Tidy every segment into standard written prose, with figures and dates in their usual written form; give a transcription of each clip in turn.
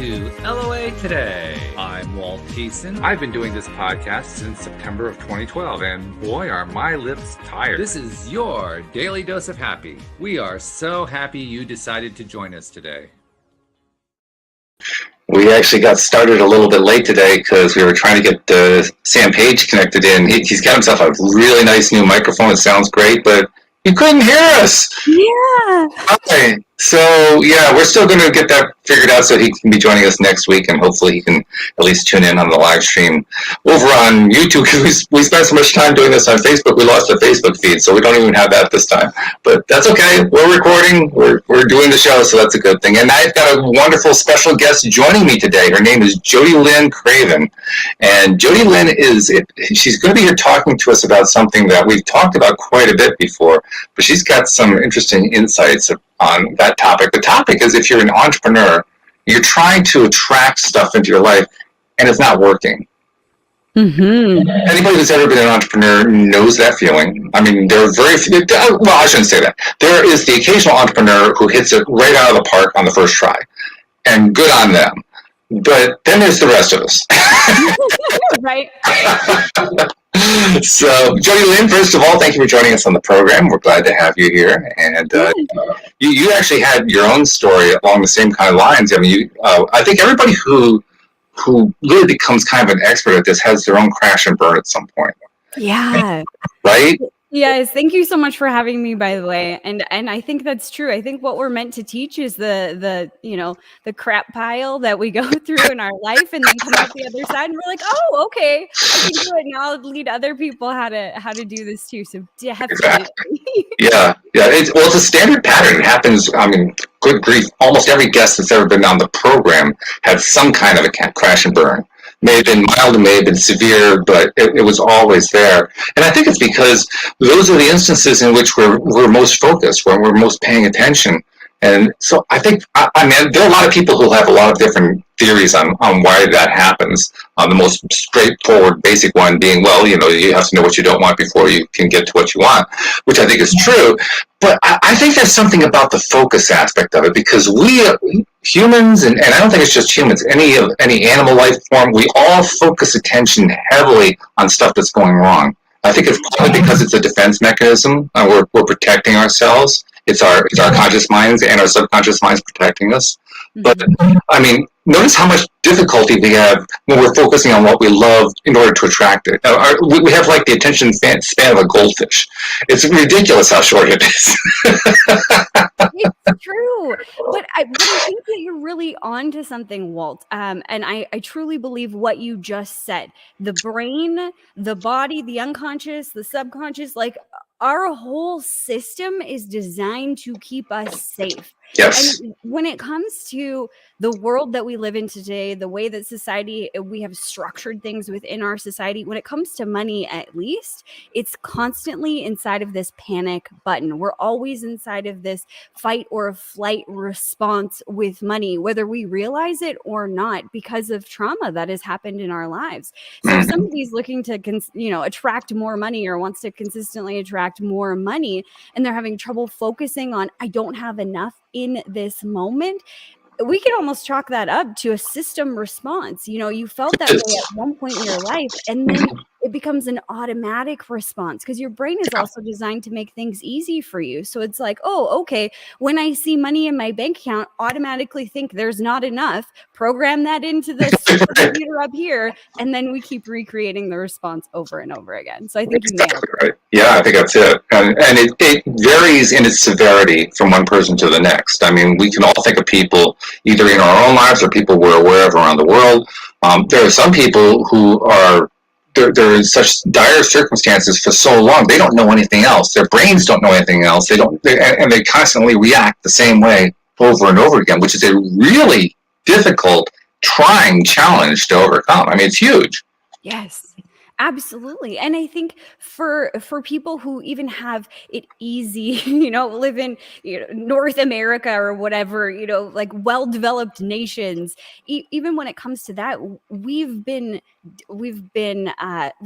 to LOA Today. I'm Walt Thiessen. I've been doing this podcast since September of 2012, and boy, are my lips tired. This is your daily dose of happy. We are so happy you decided to join us today. We actually got started a little bit late today because we were trying to get Sam Page connected in. He's got himself a really nice new microphone. It sounds great, but you couldn't hear us. Yeah. Okay. So, yeah, we're still going to get that figured out so he can be joining us next week, and hopefully he can at least tune in on the live stream over on YouTube, because we spent so much time doing this on Facebook, we lost the Facebook feed, so we don't even have that this time. But that's okay. We're recording. We're doing the show, so that's a good thing. And I've got a wonderful special guest joining me today. Her name is Jodielynn Craven. And Jodielynn she's going to be here talking to us about something that we've talked about quite a bit before, but she's got some interesting insights on that topic. The topic is, if you're an entrepreneur, you're trying to attract stuff into your life and it's not working. Mm-hmm. Anybody who's ever been an entrepreneur knows that feeling. I mean, there are very few, well, I shouldn't say that. There is the occasional entrepreneur who hits it right out of the park on the first try, and good on them. But then there's the rest of us. Right. So, Jodielynn, first of all, thank you for joining us on the program. We're glad to have you here. And you actually had your own story along the same kind of lines. I mean, I think everybody who really becomes kind of an expert at this has their own crash and burn at some point. Yeah. Right? Yes. Thank you so much for having me, by the way. And I think that's true. I think what we're meant to teach is the crap pile that we go through in our life, and then come out the other side and we're like, oh, okay, I can do it. Now I'll lead other people how to do this too. So definitely. Exactly. Yeah. It's a standard pattern. It happens. I mean, good grief. Almost every guest that's ever been on the program had some kind of a crash and burn. May have been mild, may have been severe, but it was always there. And I think it's because those are the instances in which we're most focused, when we're most paying attention. And so I think, I mean, there are a lot of people who have a lot of different theories on why that happens. The most straightforward, basic one being, well, you have to know what you don't want before you can get to what you want, which I think is true. But I think there's something about the focus aspect of it, because we humans, and I don't think it's just humans, any animal life form, we all focus attention heavily on stuff that's going wrong. I think it's probably because it's a defense mechanism. We're protecting ourselves. It's our conscious minds and our subconscious minds protecting us. But, I mean, notice how much difficulty we have when we're focusing on what we love in order to attract it. We have like the attention span of a goldfish. It's ridiculous how short it is. It's true. But I think that you're really on to something, Walt. And I truly believe what you just said. The brain, the body, the unconscious, the subconscious, like our whole system is designed to keep us safe. Yes. And when it comes to the world that we live in today, the way that we have structured things within our society, when it comes to money, at least, it's constantly inside of this panic button. We're always inside of this fight or flight response with money, whether we realize it or not, because of trauma that has happened in our lives. So if somebody's looking to, attract more money, or wants to consistently attract more money, and they're having trouble focusing on, I don't have enough in this moment, we can almost chalk that up to a system response. You felt that way at one point in your life, and then it becomes an automatic response, because your brain is also designed to make things easy for you. So it's like, oh, okay, when I see money in my bank account, automatically think there's not enough, program that into the computer up here, and then we keep recreating the response over and over again. So I think you nailed it. Right. Yeah, I think that's it. And it varies in its severity from one person to the next. I mean, we can all think of people either in our own lives or people we're aware of around the world. There are some people who are they're in such dire circumstances for so long, they don't know anything else. Their brains don't know anything else. And they constantly react the same way over and over again, which is a really difficult, trying challenge to overcome. I mean, it's huge. Yes. Absolutely. And I think for people who even have it easy, live in North America or whatever, like well-developed nations, even when it comes to that, we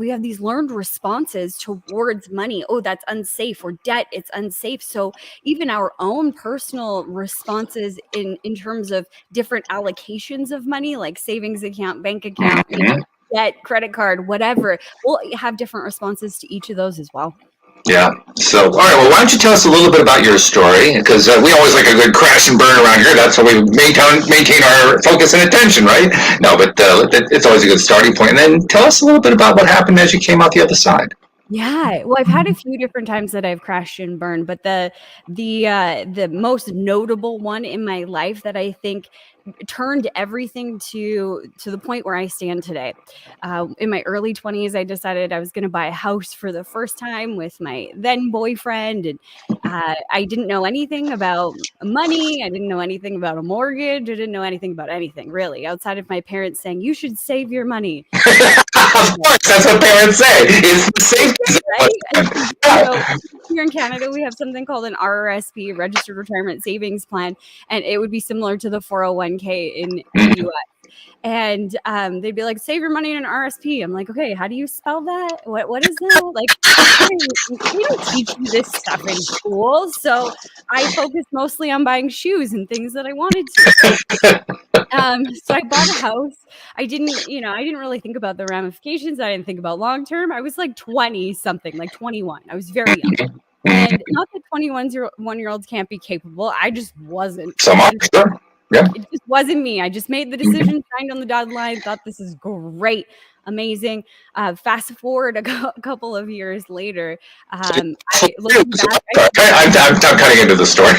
have these learned responses towards money. Oh, that's unsafe, or debt, it's unsafe. So even our own personal responses in terms of different allocations of money, like savings account, bank account, Mhm. debt, credit card, whatever, we'll have different responses to each of those as well. Yeah. So, all right. Well, why don't you tell us a little bit about your story? Because we always like a good crash and burn around here. That's how we maintain our focus and attention, right? No, but it's always a good starting point. And then tell us a little bit about what happened as you came out the other side. Yeah, well, I've had a few different times that I've crashed and burned, but the most notable one in my life that I think turned everything to the point where I stand today. In my early 20s, I decided I was going to buy a house for the first time with my then boyfriend, and I didn't know anything about money. I didn't know anything about a mortgage. I didn't know anything about anything really, outside of my parents saying you should save your money. Of course, that's what parents say. It's the safety, right? Yeah. Here in Canada, we have something called an RRSP, Registered Retirement Savings Plan, and it would be similar to the 401k in the US. And they'd be like, save your money in an RSP. I'm like, okay, how do you spell that? What is that? Like, we don't teach you this stuff in school. So I focused mostly on buying shoes and things that I wanted to. So I bought a house. I didn't really think about the ramifications. I didn't think about long term. I was like 20 something, like 21. I was very young. And not that 21-year-olds can't be capable. I just wasn't. Some are, sure. Yeah. It just wasn't me. I just made the decision, signed on the dotted line, thought this is great, amazing. Fast forward a couple of years later, looking back, I'm cutting into the story.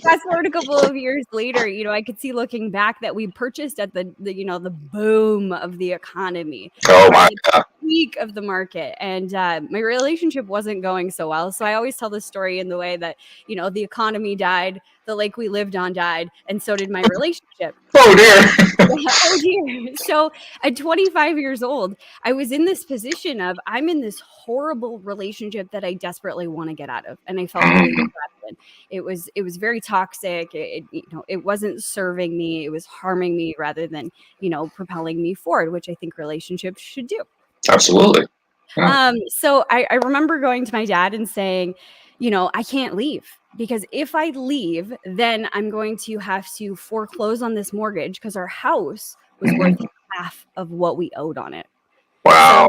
Fast forward a couple of years later, I could see looking back that we purchased at the boom of the economy. Oh my God. Peak of the market, and my relationship wasn't going so well. So I always tell this story in the way that the economy died, the lake we lived on died, and so did my relationship. Oh dear. Oh dear. So at 25 years old, I was in this position of I'm in this horrible relationship that I desperately want to get out of, and I felt really trapped in. It was very toxic. It wasn't serving me. It was harming me rather than propelling me forward, which I think relationships should do. Absolutely. Yeah. So I remember going to my dad and saying, I can't leave, because if I leave, then I'm going to have to foreclose on this mortgage because our house was worth half of what we owed on it. Wow.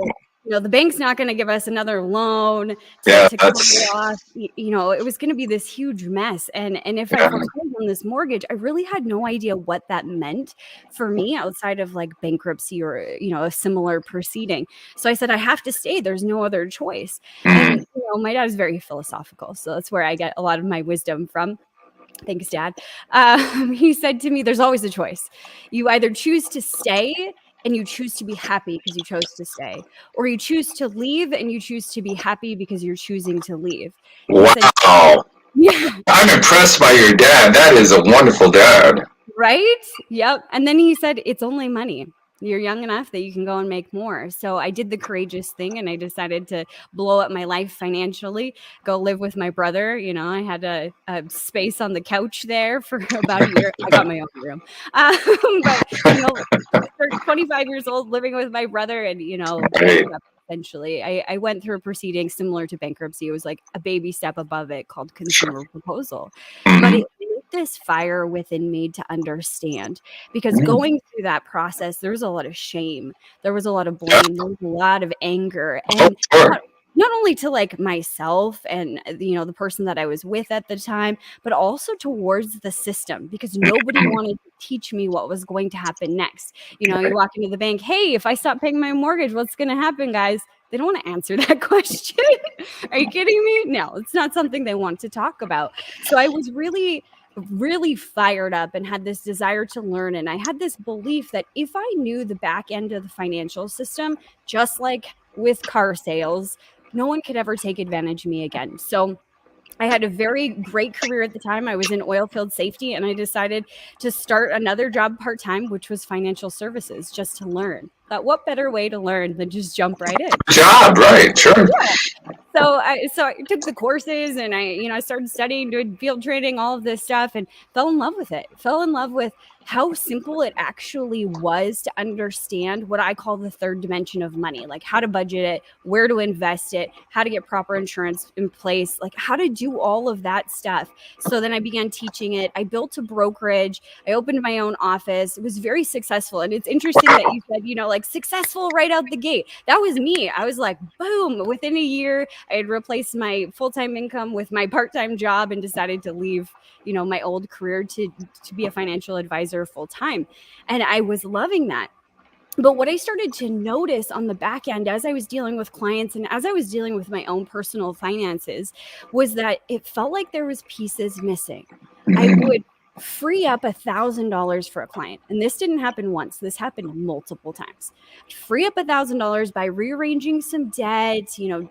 So, the bank's not going to give us another loan Yeah, to cover it off. It was going to be this huge mess. And if I foreclosed on this mortgage, I really had no idea what that meant for me outside of like bankruptcy or, a similar proceeding. So I said, I have to stay. There's no other choice. And, my dad is very philosophical. So that's where I get a lot of my wisdom from. Thanks, Dad. He said to me, there's always a choice. You either choose to stay and you choose to be happy because you chose to stay, or you choose to leave and you choose to be happy because you're choosing to leave. And wow. Said, yeah. I'm impressed by your dad. That is a wonderful dad. Right? Yep. And then he said, it's only money. You're young enough that you can go and make more. So I did the courageous thing and I decided to blow up my life financially, go live with my brother. I had a space on the couch there for about a year. I got my own room. But 25 years old, living with my brother and, essentially, I went through a proceeding similar to bankruptcy. It was like a baby step above it called consumer proposal. But it lit this fire within me to understand, because going through that process, there was a lot of shame. There was a lot of blame. There was a lot of anger. And not only to like myself and, the person that I was with at the time, but also towards the system, because nobody wanted to teach me what was going to happen next. You walk into the bank, hey, if I stop paying my mortgage, what's going to happen, guys? They don't want to answer that question. Are you kidding me? No, it's not something they want to talk about. So I was really fired up and had this desire to learn. And I had this belief that if I knew the back end of the financial system, just like with car sales, no one could ever take advantage of me again. So I had a very great career at the time. I was in oil field safety, and I decided to start another job part-time, which was financial services, just to learn. But what better way to learn than just jump right in? Job, right? Sure. So I took the courses, and I started studying, doing field training, all of this stuff, and fell in love with it. Fell in love with how simple it actually was to understand what I call the third dimension of money, like how to budget it, where to invest it, how to get proper insurance in place, like how to do all of that stuff. So then I began teaching it. I built a brokerage. I opened my own office. It was very successful. And it's interesting that you said, like successful right out the gate. That was me. I was like, boom, within a year, I had replaced my full-time income with my part-time job and decided to leave, my old career to be a financial advisor full-time. And I was loving that. But what I started to notice on the back end as I was dealing with clients and as I was dealing with my own personal finances was that it felt like there was pieces missing. I would free up $1,000 for a client. And this didn't happen once. This happened multiple times. Free up $1,000 by rearranging some debt,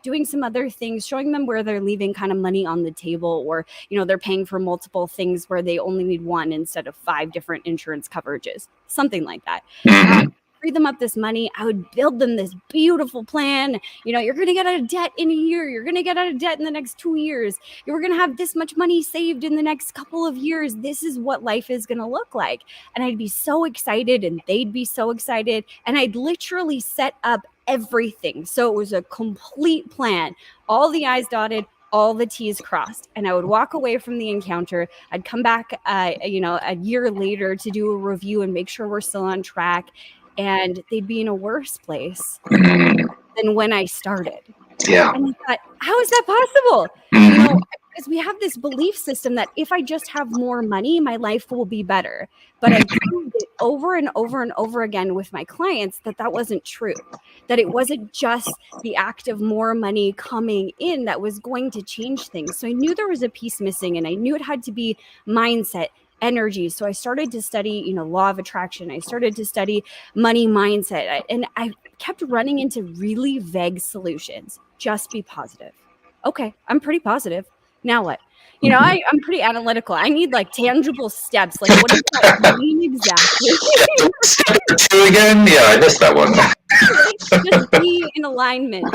doing some other things, showing them where they're leaving kind of money on the table, or, they're paying for multiple things where they only need one instead of 5 different insurance coverages, something like that. Free them up this money. I would build them this beautiful plan. You're going to get out of debt in a year. You're going to get out of debt in the next 2 years. You're going to have this much money saved in the next couple of years. This is what life is going to look like. And I'd be so excited, and they'd be so excited. And I'd literally set up everything. So it was a complete plan. All the I's dotted, all the T's crossed. And I would walk away from the encounter. I'd come back, a year later to do a review and make sure we're still on track. And they'd be in a worse place than when I started. Yeah. And I thought, how is that possible? Because we have this belief system that if I just have more money, my life will be better. But I proved it over and over and over again with my clients that wasn't true, that it wasn't just the act of more money coming in that was going to change things. So I knew there was a piece missing, and I knew it had to be mindset, energy. So I started to study, law of attraction. I started to study money mindset, and I kept running into really vague solutions. Just be positive. Okay, I'm pretty positive. Now what? I'm pretty analytical. I need like tangible steps. Like, what does that mean exactly? Step 2 again? Yeah, I missed that one. Just be in alignment.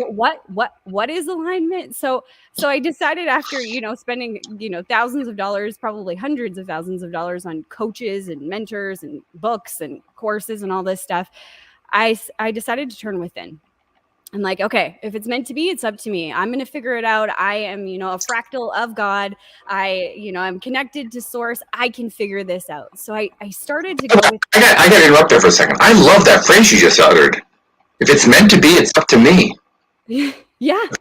What is alignment? So I decided after, spending, thousands of dollars, probably hundreds of thousands of dollars on coaches and mentors and books and courses and all this stuff, I decided to turn within. I'm like, okay, if it's meant to be, it's up to me. I'm going to figure it out. I am, a fractal of God. I'm connected to source. I can figure this out. So I started to go with. I got to interrupt there for a second. I love that phrase you just uttered. If it's meant to be, it's up to me. Yeah.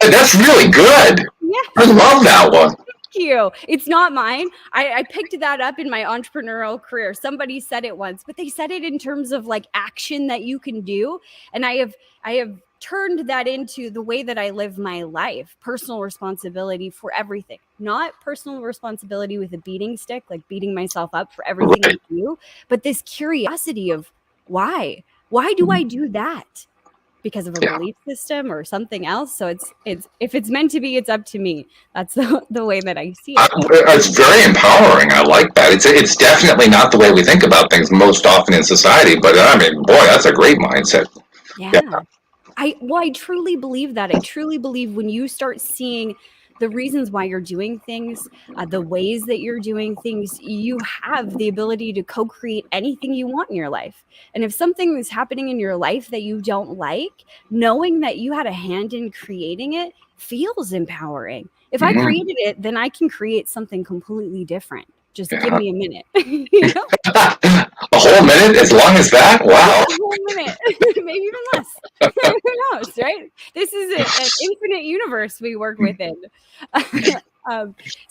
That's really good. Yeah. I love that one. You. It's not mine. I picked that up in my entrepreneurial career. Somebody said it once, but they said it in terms of like action that you can do. And I have turned that into the way that I live my life, personal responsibility for everything, not personal responsibility with a beating stick, like beating myself up for everything I do, but this curiosity of why do I do that? Because of a belief system or something else. So it's if it's meant to be, it's up to me. That's the way that I see it. It's very empowering. I like that. It's definitely not the way we think about things most often in society, but I mean, boy, that's a great mindset. Yeah. I truly believe that. I truly believe when you start seeing the reasons why you're doing things, the ways that you're doing things, you have the ability to co-create anything you want in your life. And if something is happening in your life that you don't like, knowing that you had a hand in creating it feels empowering. If I created it, then I can create something completely different. Just give me a minute. A whole minute? As long as that? Wow. A whole minute. Maybe even less. Who knows, right? This is an infinite universe we work within.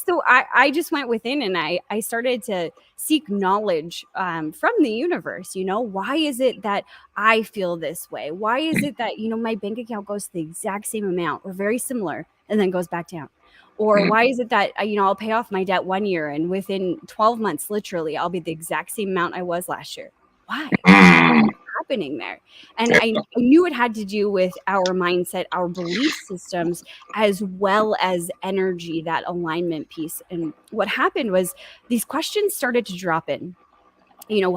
So I just went within, and I started to seek knowledge from the universe. Why is it that I feel this way? Why is it that, my bank account goes to the exact same amount or very similar and then goes back down? Or why is it that, I'll pay off my debt 1 year and within 12 months, literally, I'll be the exact same amount I was last year? Why? What's happening there? And I knew it had to do with our mindset, our belief systems, as well as energy, that alignment piece. And what happened was these questions started to drop in.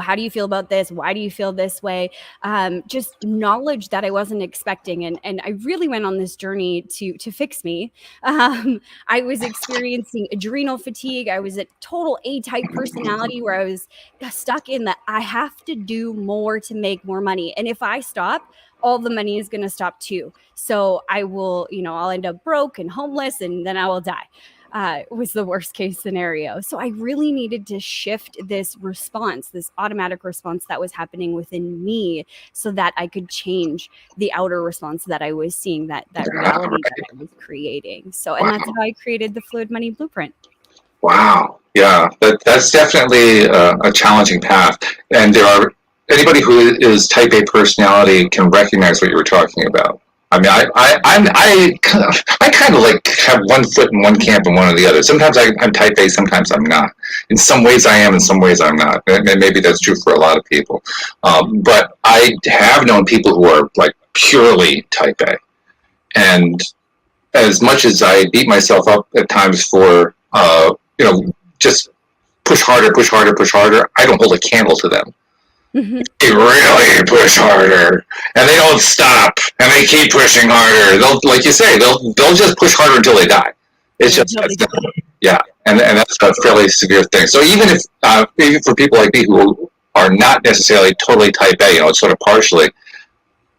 How do you feel about this? Why do you feel this way? Just knowledge that I wasn't expecting. And I really went on this journey to fix me. I was experiencing adrenal fatigue. I was a total A-type personality where I was stuck in that I have to do more to make more money. And if I stop, all the money is going to stop too. So I will, I'll end up broke and homeless, and then I will die. Was the worst case scenario. So I really needed to shift this response, this automatic response that was happening within me, so that I could change the outer response that I was seeing, that reality that I was creating. So, and that's how I created the Fluid Money Blueprint. Wow. Yeah, that's definitely a challenging path. And anybody who is type A personality can recognize what you were talking about. I mean, I kind of like have one foot in one camp and one in the other. Sometimes I'm type A, sometimes I'm not. In some ways I am, in some ways I'm not. And maybe that's true for a lot of people. But I have known people who are like purely type A. And as much as I beat myself up at times for, just push harder, I don't hold a candle to them. Mm-hmm. They really push harder, and they don't stop, and they keep pushing harder. They'll, like you say, they'll just push harder until they die. It's just yeah, and that's a fairly severe thing. So even for people like me who are not necessarily totally type A, it's sort of partially,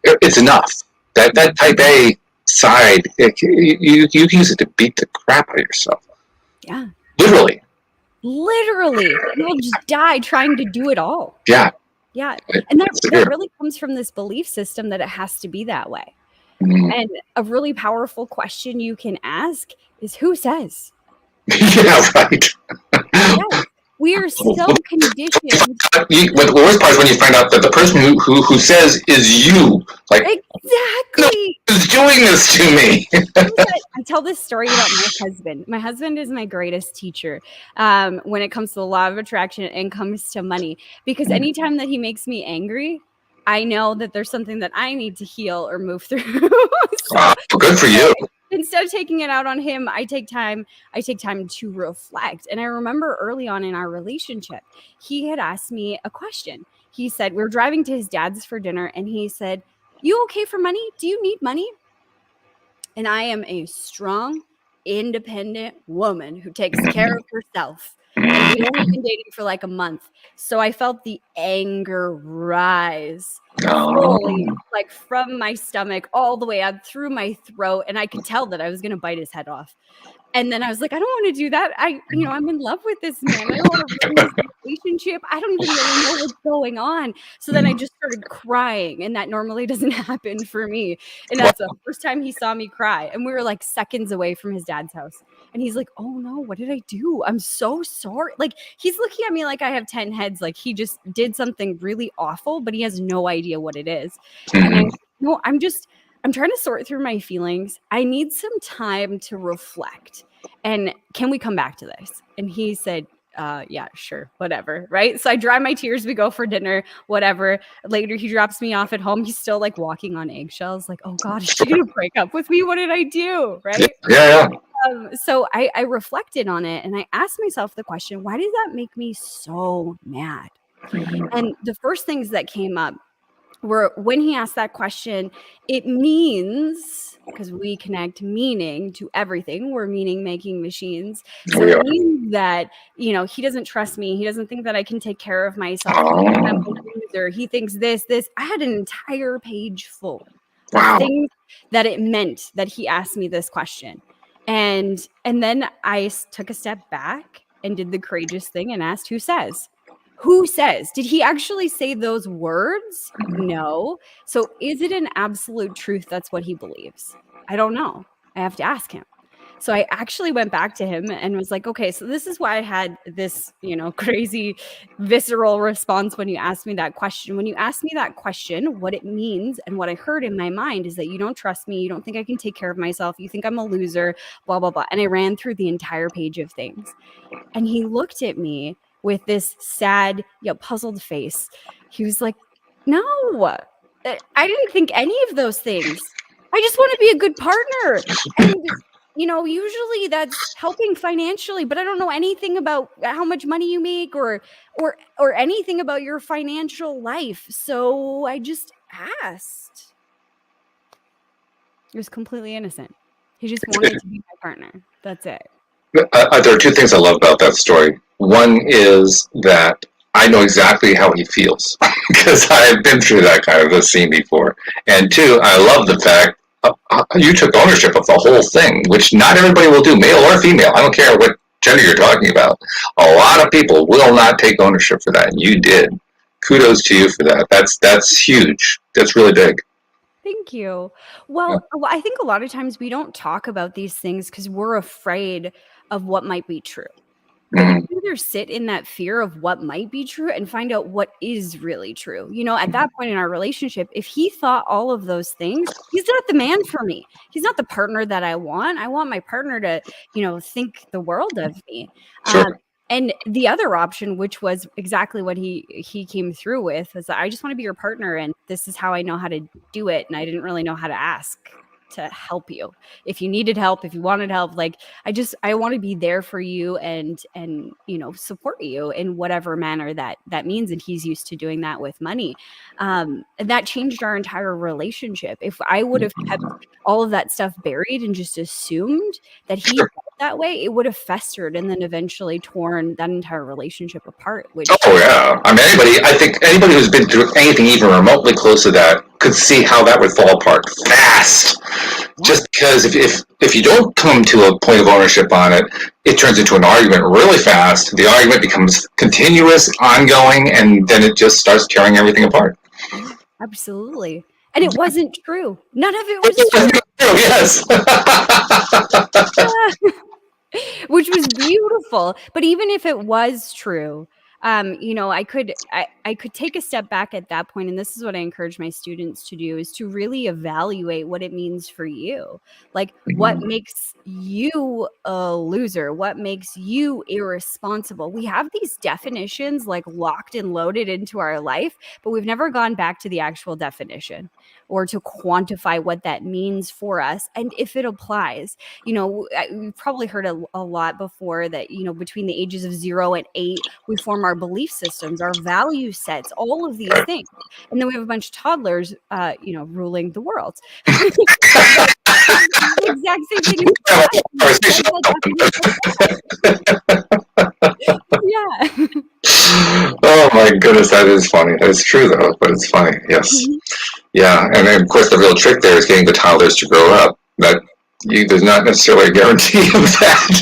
it's enough. That type A side, you use it to beat the crap out of yourself. Yeah, literally, you'll just die trying to do it all. Yeah. Yeah. And that really comes from this belief system that it has to be that way. Mm-hmm. And a really powerful question you can ask is, who says? Yeah, right. Yeah. We are so conditioned. The worst part is when you find out that the person who says is you. Like, exactly. No, who's doing this to me? I tell this story about my husband. My husband is my greatest teacher when it comes to the law of attraction and comes to money. Because anytime that he makes me angry, I know that there's something that I need to heal or move through. Good for you. Instead of taking it out on him, I take time to reflect. And I remember early on in our relationship, he had asked me a question. He said, we were driving to his dad's for dinner, and he said, "You okay for money? Do you need money?" And I am a strong, independent woman who takes care of herself. And we'd only been dating for like a month. So I felt the anger rise slowly, like from my stomach all the way up through my throat. And I could tell that I was going to bite his head off. And then I was like, I don't want to do that. I'm in love with this man. I don't want to ruin this relationship. I don't even really know what's going on. So then I just started crying, and that normally doesn't happen for me. And that's the first time he saw me cry. And we were like seconds away from his dad's house. And he's like, "Oh no, what did I do? I'm so sorry." Like, he's looking at me like I have 10 heads. Like, he just did something really awful, but he has no idea what it is. And I'm trying to sort through my feelings. I need some time to reflect. And can we come back to this? And he said, yeah, sure, whatever. Right. So I dry my tears. We go for dinner, whatever. Later, he drops me off at home. He's still like walking on eggshells. Like, oh God, is she going to break up with me? What did I do? Right. Yeah. So I reflected on it, and I asked myself the question, why did that make me so mad? And the first things that came up were, when he asked that question, it means, because we connect meaning to everything, we're meaning making machines. So it means that, he doesn't trust me. He doesn't think that I can take care of myself. He thinks I'm a loser. He thinks this. I had an entire page full of things that it meant that he asked me this question. And then I took a step back and did the courageous thing and asked, who says? Who says? Did he actually say those words? No. So is it an absolute truth that's what he believes? I don't know. I have to ask him. So I actually went back to him and was like, okay, so this is why I had this, crazy visceral response when you asked me that question. When you asked me that question, what it means and what I heard in my mind is that you don't trust me. You don't think I can take care of myself. You think I'm a loser, blah, blah, blah. And I ran through the entire page of things. And he looked at me with this sad, puzzled face. He was like, no, I didn't think any of those things. I just want to be a good partner. And usually that's helping financially, but I don't know anything about how much money you make or anything about your financial life. So I just asked. It was completely innocent. He just wanted to be my partner. That's it. There are two things I love about that story. One is that I know exactly how he feels because I've been through that kind of a scene before. And two, I love the fact you took ownership of the whole thing, which not everybody will do, male or female. I don't care what gender you're talking about. A lot of people will not take ownership for that, and you did. Kudos to you for that. That's huge. That's really big. Thank you. Well, I think a lot of times we don't talk about these things because we're afraid of what might be true. But you can either sit in that fear of what might be true and find out what is really true. At that point in our relationship, if he thought all of those things, he's not the man for me. He's not the partner that I want. I want my partner to, think the world of me. Sure. And the other option, which was exactly what he came through with, was that I just want to be your partner, and this is how I know how to do it. And I didn't really know how to ask to help you. If you needed help, if you wanted help, like I want to be there for you and support you in whatever manner that means. And he's used to doing that with money. And that changed our entire relationship. If I would have kept all of that stuff buried and just assumed that he felt that way, it would have festered and then eventually torn that entire relationship apart. Oh yeah, I mean I think anybody who's been through anything even remotely close to that could see how that would fall apart fast. Just because if you don't come to a point of ownership on it, it turns into an argument really fast. The argument becomes continuous, ongoing, and then it just starts tearing everything apart. Absolutely. And it wasn't true. None of it was true. Yes. Which was beautiful. But even if it was true, I could take a step back at that point, and this is what I encourage my students to do, is to really evaluate what it means for you. Like, what makes you a loser? What makes you irresponsible? We have these definitions like locked and loaded into our life, but we've never gone back to the actual definition or to quantify what that means for us and if it applies. We've probably heard a lot before that, between the ages of 0 and 8, we form our belief systems, our value sets, all of these things. And then we have a bunch of toddlers, ruling the world. The exact same thing. Yeah. Oh my goodness, that is funny. It's true though, but it's funny. Yes. Yeah, and then of course the real trick there is getting the toddlers to grow up. There's not necessarily a guarantee of that.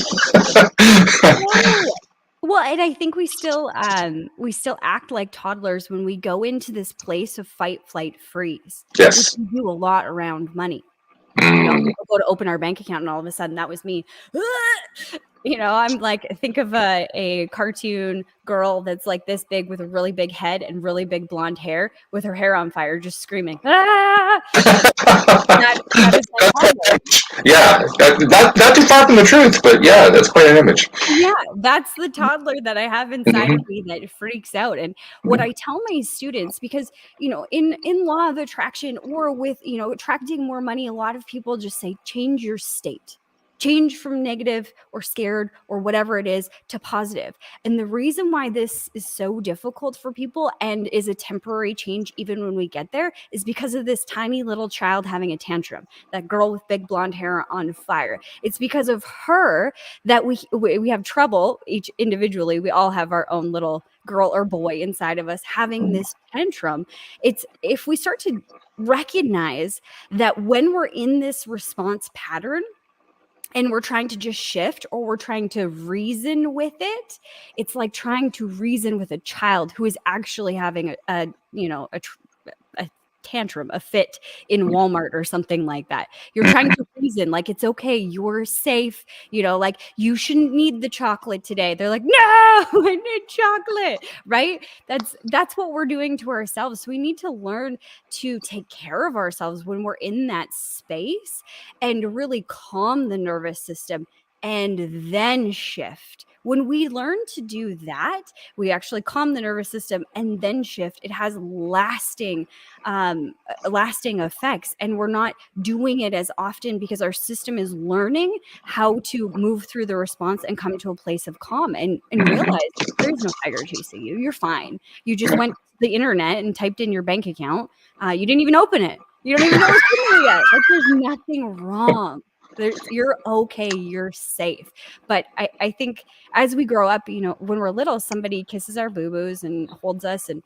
Well, and I think we still act like toddlers when we go into this place of fight, flight, freeze. Yes. We do a lot around money. We go to open our bank account, and all of a sudden, that was me. I'm like, think of a cartoon girl that's like this big with a really big head and really big blonde hair with her hair on fire, just screaming. Ah! that is my toddler. Yeah, not too far from the truth, but yeah, that's quite an image. Yeah, that's the toddler that I have inside of me that freaks out. And what I tell my students, because in law of attraction or with attracting more money, a lot of people just say change your state. Change from negative or scared or whatever it is to positive. And the reason why this is so difficult for people and is a temporary change even when we get there is because of this tiny little child having a tantrum, that girl with big blonde hair on fire. It's because of her that we have trouble each individually. We all have our own little girl or boy inside of us having this tantrum. It's if we start to recognize that when we're in this response pattern, and we're trying to just shift or we're trying to reason with it, it's like trying to reason with a child who is actually having a tantrum, a fit in Walmart or something like that. You're trying to reason like, it's okay, you're safe, like you shouldn't need the chocolate today. They're like, no, I need chocolate, right? That's what we're doing to ourselves. So we need to learn to take care of ourselves when we're in that space and really calm the nervous system and then shift. When we learn to do that, we actually calm the nervous system and then shift. It has lasting effects, and we're not doing it as often because our system is learning how to move through the response and come to a place of calm and realize there's no tiger chasing you. You're fine. You just went to the internet and typed in your bank account. You didn't even open it. You don't even know what's in there yet. Like, there's nothing wrong. You're okay. You're safe. But I think as we grow up, when we're little, somebody kisses our boo-boos and holds us and,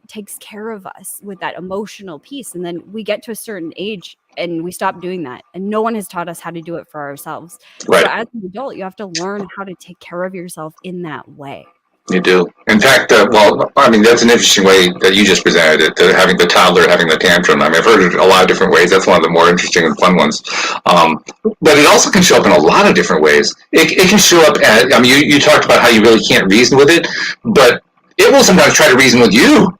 takes care of us with that emotional piece. And then we get to a certain age and we stop doing that. And no one has taught us how to do it for ourselves. Right. So as an adult, you have to learn how to take care of yourself in that way. You do. In fact, that's an interesting way that you just presented it, having the toddler having the tantrum. I've heard it a lot of different ways. That's one of the more interesting and fun ones. But it also can show up in a lot of different ways. It can show up as, you talked about how you really can't reason with it, but it will sometimes try to reason with you.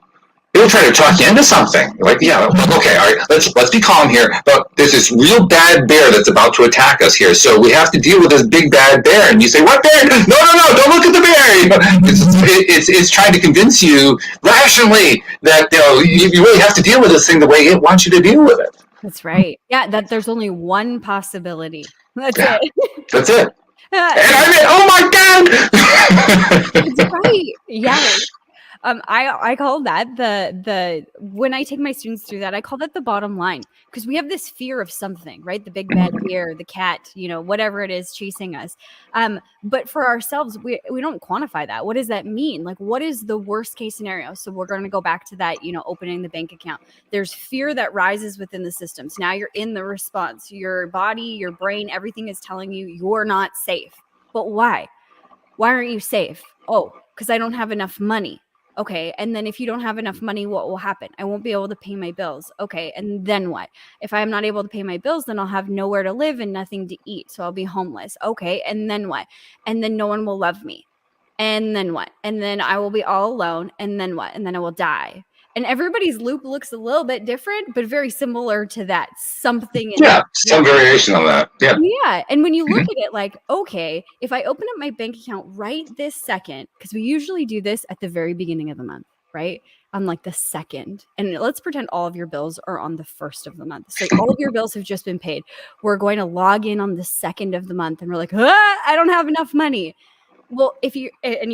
It'll try to talk you into something. Like, yeah, okay, all right, let's be calm here. But there's this real bad bear that's about to attack us here, so we have to deal with this big bad bear. And you say, "What bear? No, don't look at the bear." It's trying to convince you rationally that you really have to deal with this thing the way it wants you to deal with it. That's right. Yeah, that there's only one possibility. That's it. That's it. And oh my God! That's right. Yes. I call that the when I take my students through that, I call that the bottom line, because we have this fear of something, right? The big bad bear, the cat, whatever it is chasing us. But for ourselves, we don't quantify that. What does that mean? Like, what is the worst case scenario? So we're going to go back to that, opening the bank account. There's fear that rises within the systems. Now you're in the response. Your body, your brain, everything is telling you you're not safe. But why? Why aren't you safe? Oh, because I don't have enough money. Okay. And then if you don't have enough money, what will happen? I won't be able to pay my bills. Okay. And then what? If I'm not able to pay my bills, then I'll have nowhere to live and nothing to eat. So I'll be homeless. Okay. And then what? And then no one will love me. And then what? And then I will be all alone. And then what? And then I will die. And everybody's loop looks a little bit different, but very similar to that. Something. Some variation on that. Yeah. Yeah. And when you look at it like, okay, if I open up my bank account right this second, because we usually do this at the very beginning of the month, right? On like the second. And let's pretend all of your bills are on the first of the month. So all of your bills have just been paid. We're going to log in on the second of the month and we're like, I don't have enough money. Well, if you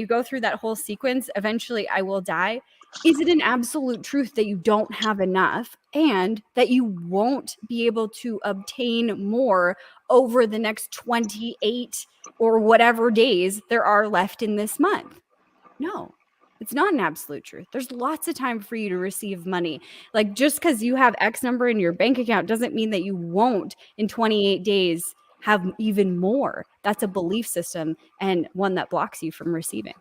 go through that whole sequence, eventually I will die. Is it an absolute truth that you don't have enough and that you won't be able to obtain more over the next 28 or whatever days there are left in this month? No, it's not an absolute truth. There's lots of time for you to receive money. Like, just because you have X number in your bank account doesn't mean that you won't in 28 days have even more. That's a belief system and one that blocks you from receiving.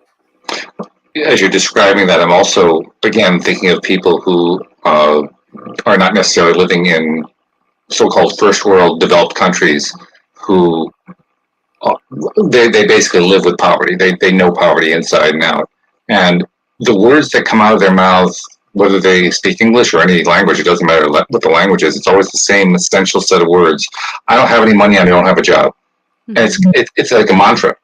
As you're describing that, I'm also, again, thinking of people who are not necessarily living in so-called first world developed countries who they basically live with poverty. They know poverty inside and out. And the words that come out of their mouth, whether they speak English or any language, it doesn't matter what the language is, it's always the same essential set of words. I don't have any money, I don't have a job. Mm-hmm. And it's like a mantra.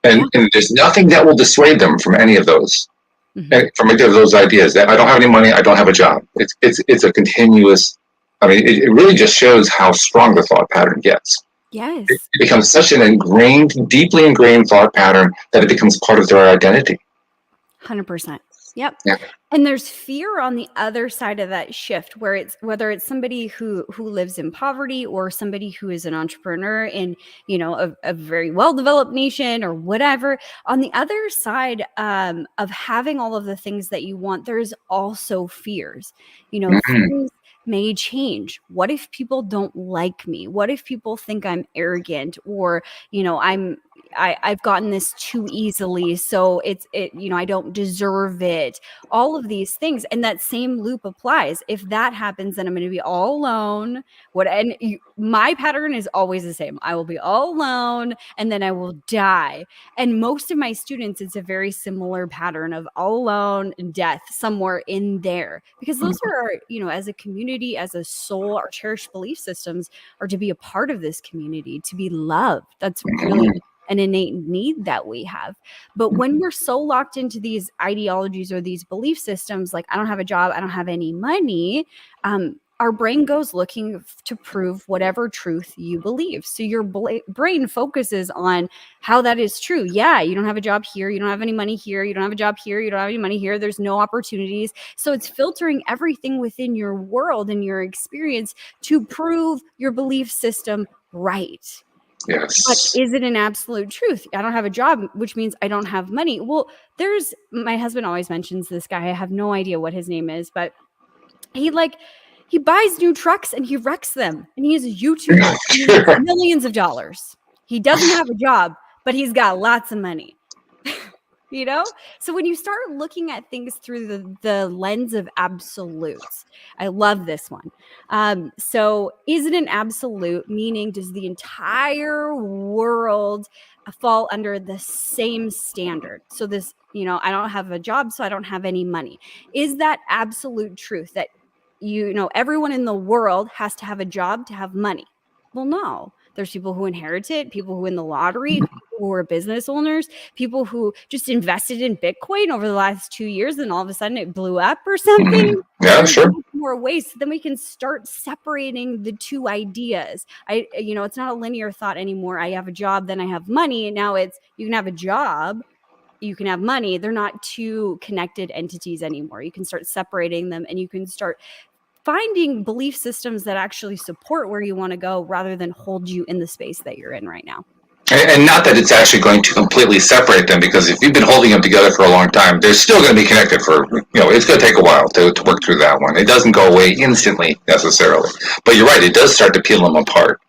And there's nothing that will dissuade them from any of those, from any of those ideas. That I don't have any money, I don't have a job. It's a continuous. It really just shows how strong the thought pattern gets. Yes, it becomes such an deeply ingrained thought pattern that it becomes part of their identity. 100%. Yep. Yeah. And there's fear on the other side of that shift, where whether it's somebody who lives in poverty or somebody who is an entrepreneur in, a very well-developed nation or whatever. On the other side of having all of the things that you want, there's also fears. Things may change. What if people don't like me? What if people think I'm arrogant, or I've gotten this too easily, so I don't deserve it. All of these things, and that same loop applies. If that happens, then I'm going to be all alone. My pattern is always the same. I will be all alone, and then I will die. And most of my students, it's a very similar pattern of all alone and death somewhere in there, because those are, as a community, community as a soul, our cherished belief systems are to be a part of this community, to be loved. That's really an innate need that we have. But when we're so locked into these ideologies or these belief systems, like I don't have a job, I don't have any money, our brain goes looking to prove whatever truth you believe. So your brain focuses on how that is true. Yeah, you don't have a job here. You don't have any money here. You don't have a job here. You don't have any money here. There's no opportunities. So it's filtering everything within your world and your experience to prove your belief system right. Yes. But is it an absolute truth? I don't have a job, which means I don't have money. Well, my husband always mentions this guy. I have no idea what his name is, but he buys new trucks and he wrecks them. And he is a YouTuber. He makes millions of dollars. He doesn't have a job, but he's got lots of money. So when you start looking at things through the lens of absolutes, I love this one. So is it an absolute, meaning does the entire world fall under the same standard? So this, I don't have a job, so I don't have any money. Is that absolute truth that everyone in the world has to have a job to have money? Well, no. There's people who inherit it, people who win the lottery, people who are business owners, people who just invested in Bitcoin over the last 2 years and all of a sudden it blew up or something. Yeah, sure. More ways. So then we can start separating the two ideas. It's not a linear thought anymore. I have a job, then I have money. Now it's you can have a job, you can have money. They're not two connected entities anymore. You can start separating them and you can start finding belief systems that actually support where you want to go rather than hold you in the space that you're in right now. And not that it's actually going to completely separate them, because if you've been holding them together for a long time, they're still going to be connected for, it's going to take a while to work through that one. It doesn't go away instantly necessarily. But you're right, it does start to peel them apart.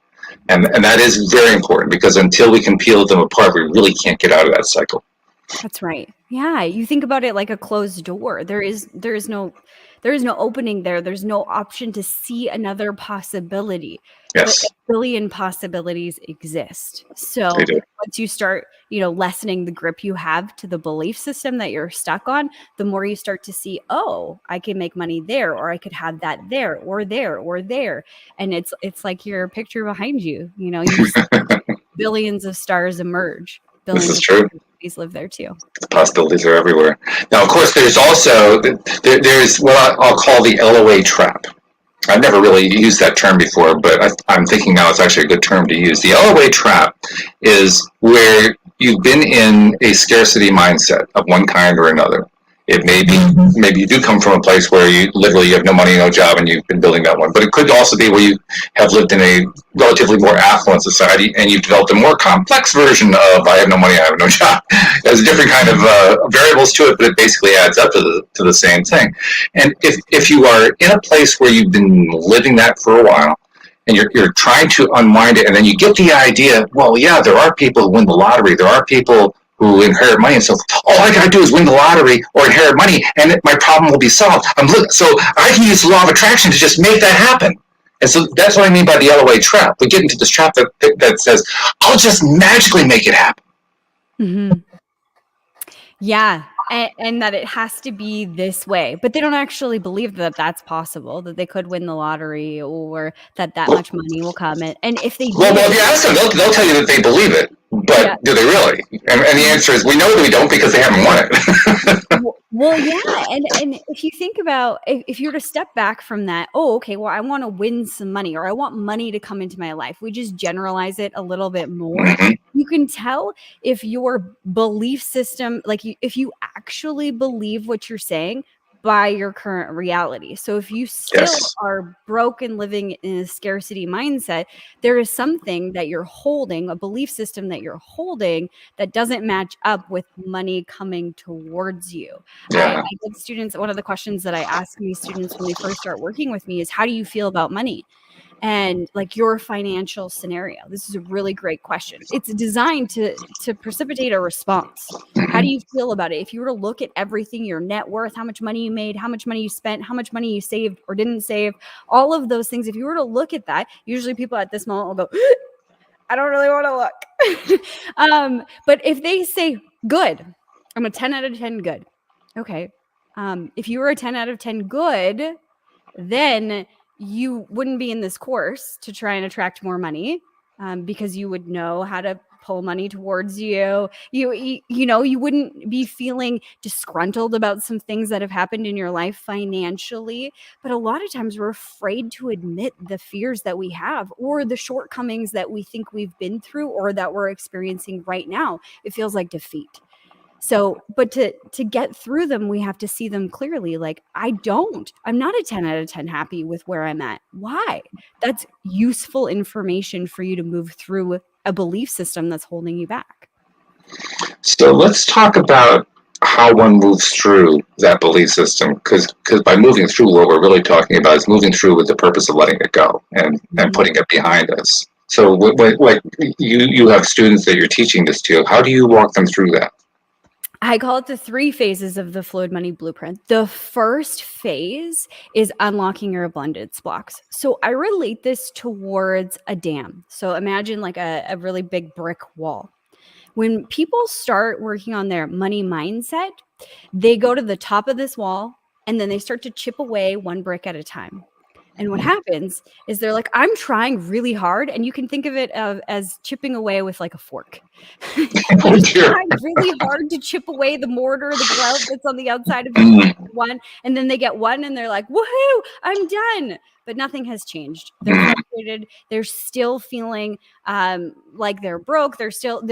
And that is very important, because until we can peel them apart, we really can't get out of that cycle. That's right. Yeah. You think about it like a closed door. There is no opening there. There's no option to see another possibility. Yes. But a billion possibilities exist. So once you start, lessening the grip you have to the belief system that you're stuck on, the more you start to see, oh, I can make money there, or I could have that there, or there, or there. And it's like your picture behind you, you see billions of stars emerge. Billions this is true. Of live there too. The possibilities are everywhere. Now, of course, there's also there's what I'll call the LOA trap. I've never really used that term before, but I'm thinking now it's actually a good term to use. The LOA trap is where you've been in a scarcity mindset of one kind or another. It may be, maybe you do come from a place where you have no money, no job, and you've been building that one. But it could also be where you have lived in a relatively more affluent society and you've developed a more complex version of I have no money, I have no job. There's different kind of variables to it, but it basically adds up to the same thing. And if you are in a place where you've been living that for a while, and you're trying to unwind it, and then you get the idea, well, yeah, there are people who win the lottery, there are people who inherit money, and so all I gotta do is win the lottery or inherit money, and my problem will be solved. So I can use the law of attraction to just make that happen. And so that's what I mean by the LOA trap. We get into this trap that says, I'll just magically make it happen. Mm-hmm. Yeah. And that it has to be this way, but they don't actually believe that that's possible, that they could win the lottery or that much money will come. And if they do, well, if you ask them, they'll tell you that they believe it, but do they really? And the answer is, we know that we don't, because they haven't won it. Well, yeah. And if you think about, if you were to step back from that, okay, well, I want to win some money, or I want money to come into my life. We just generalize it a little bit more. Mm-hmm. You can tell if your belief system, if you actually believe what you're saying by your current reality. So if you still are broke and living in a scarcity mindset, there is something that you're holding, a belief system that you're holding that doesn't match up with money coming towards you. I get students, one of the questions that I ask my students when they first start working with me is, how do you feel about money? And your financial scenario. This is a really great question. It's designed to precipitate a response. How do you feel about it? If you were to look at everything, your net worth, how much money you made, how much money you spent, how much money you saved or didn't save, all of those things, if you were to look at that, usually people at this moment will go, I don't really want to look. But if they say, good, I'm a 10 out of 10 good. Okay. If you were a 10 out of 10 good, then you wouldn't be in this course to try and attract more money, because you would know how to pull money towards you. You wouldn't be feeling disgruntled about some things that have happened in your life financially. But a lot of times we're afraid to admit the fears that we have or the shortcomings that we think we've been through or that we're experiencing right now. It feels like defeat. So, but to get through them, we have to see them clearly. Like, I'm not a 10 out of 10 happy with where I'm at. Why? That's useful information for you to move through a belief system that's holding you back. So let's talk about how one moves through that belief system, because by moving through, what we're really talking about is moving through with the purpose of letting it go and putting it behind us. So like you have students that you're teaching this to. How do you walk them through that? I call it the 3 phases of the Fluid Money Blueprint. The first phase is unlocking your abundance blocks. So I relate this towards a dam. So imagine like a really big brick wall. When people start working on their money mindset, they go to the top of this wall and then they start to chip away one brick at a time. And what happens is they're like, I'm trying really hard. And you can think of it as chipping away with like a fork. You're trying really hard to chip away the mortar, the grout that's on the outside of the one. And then they get one and they're like, woohoo, I'm done. But nothing has changed. They're frustrated. They're still feeling like they're broke. They're still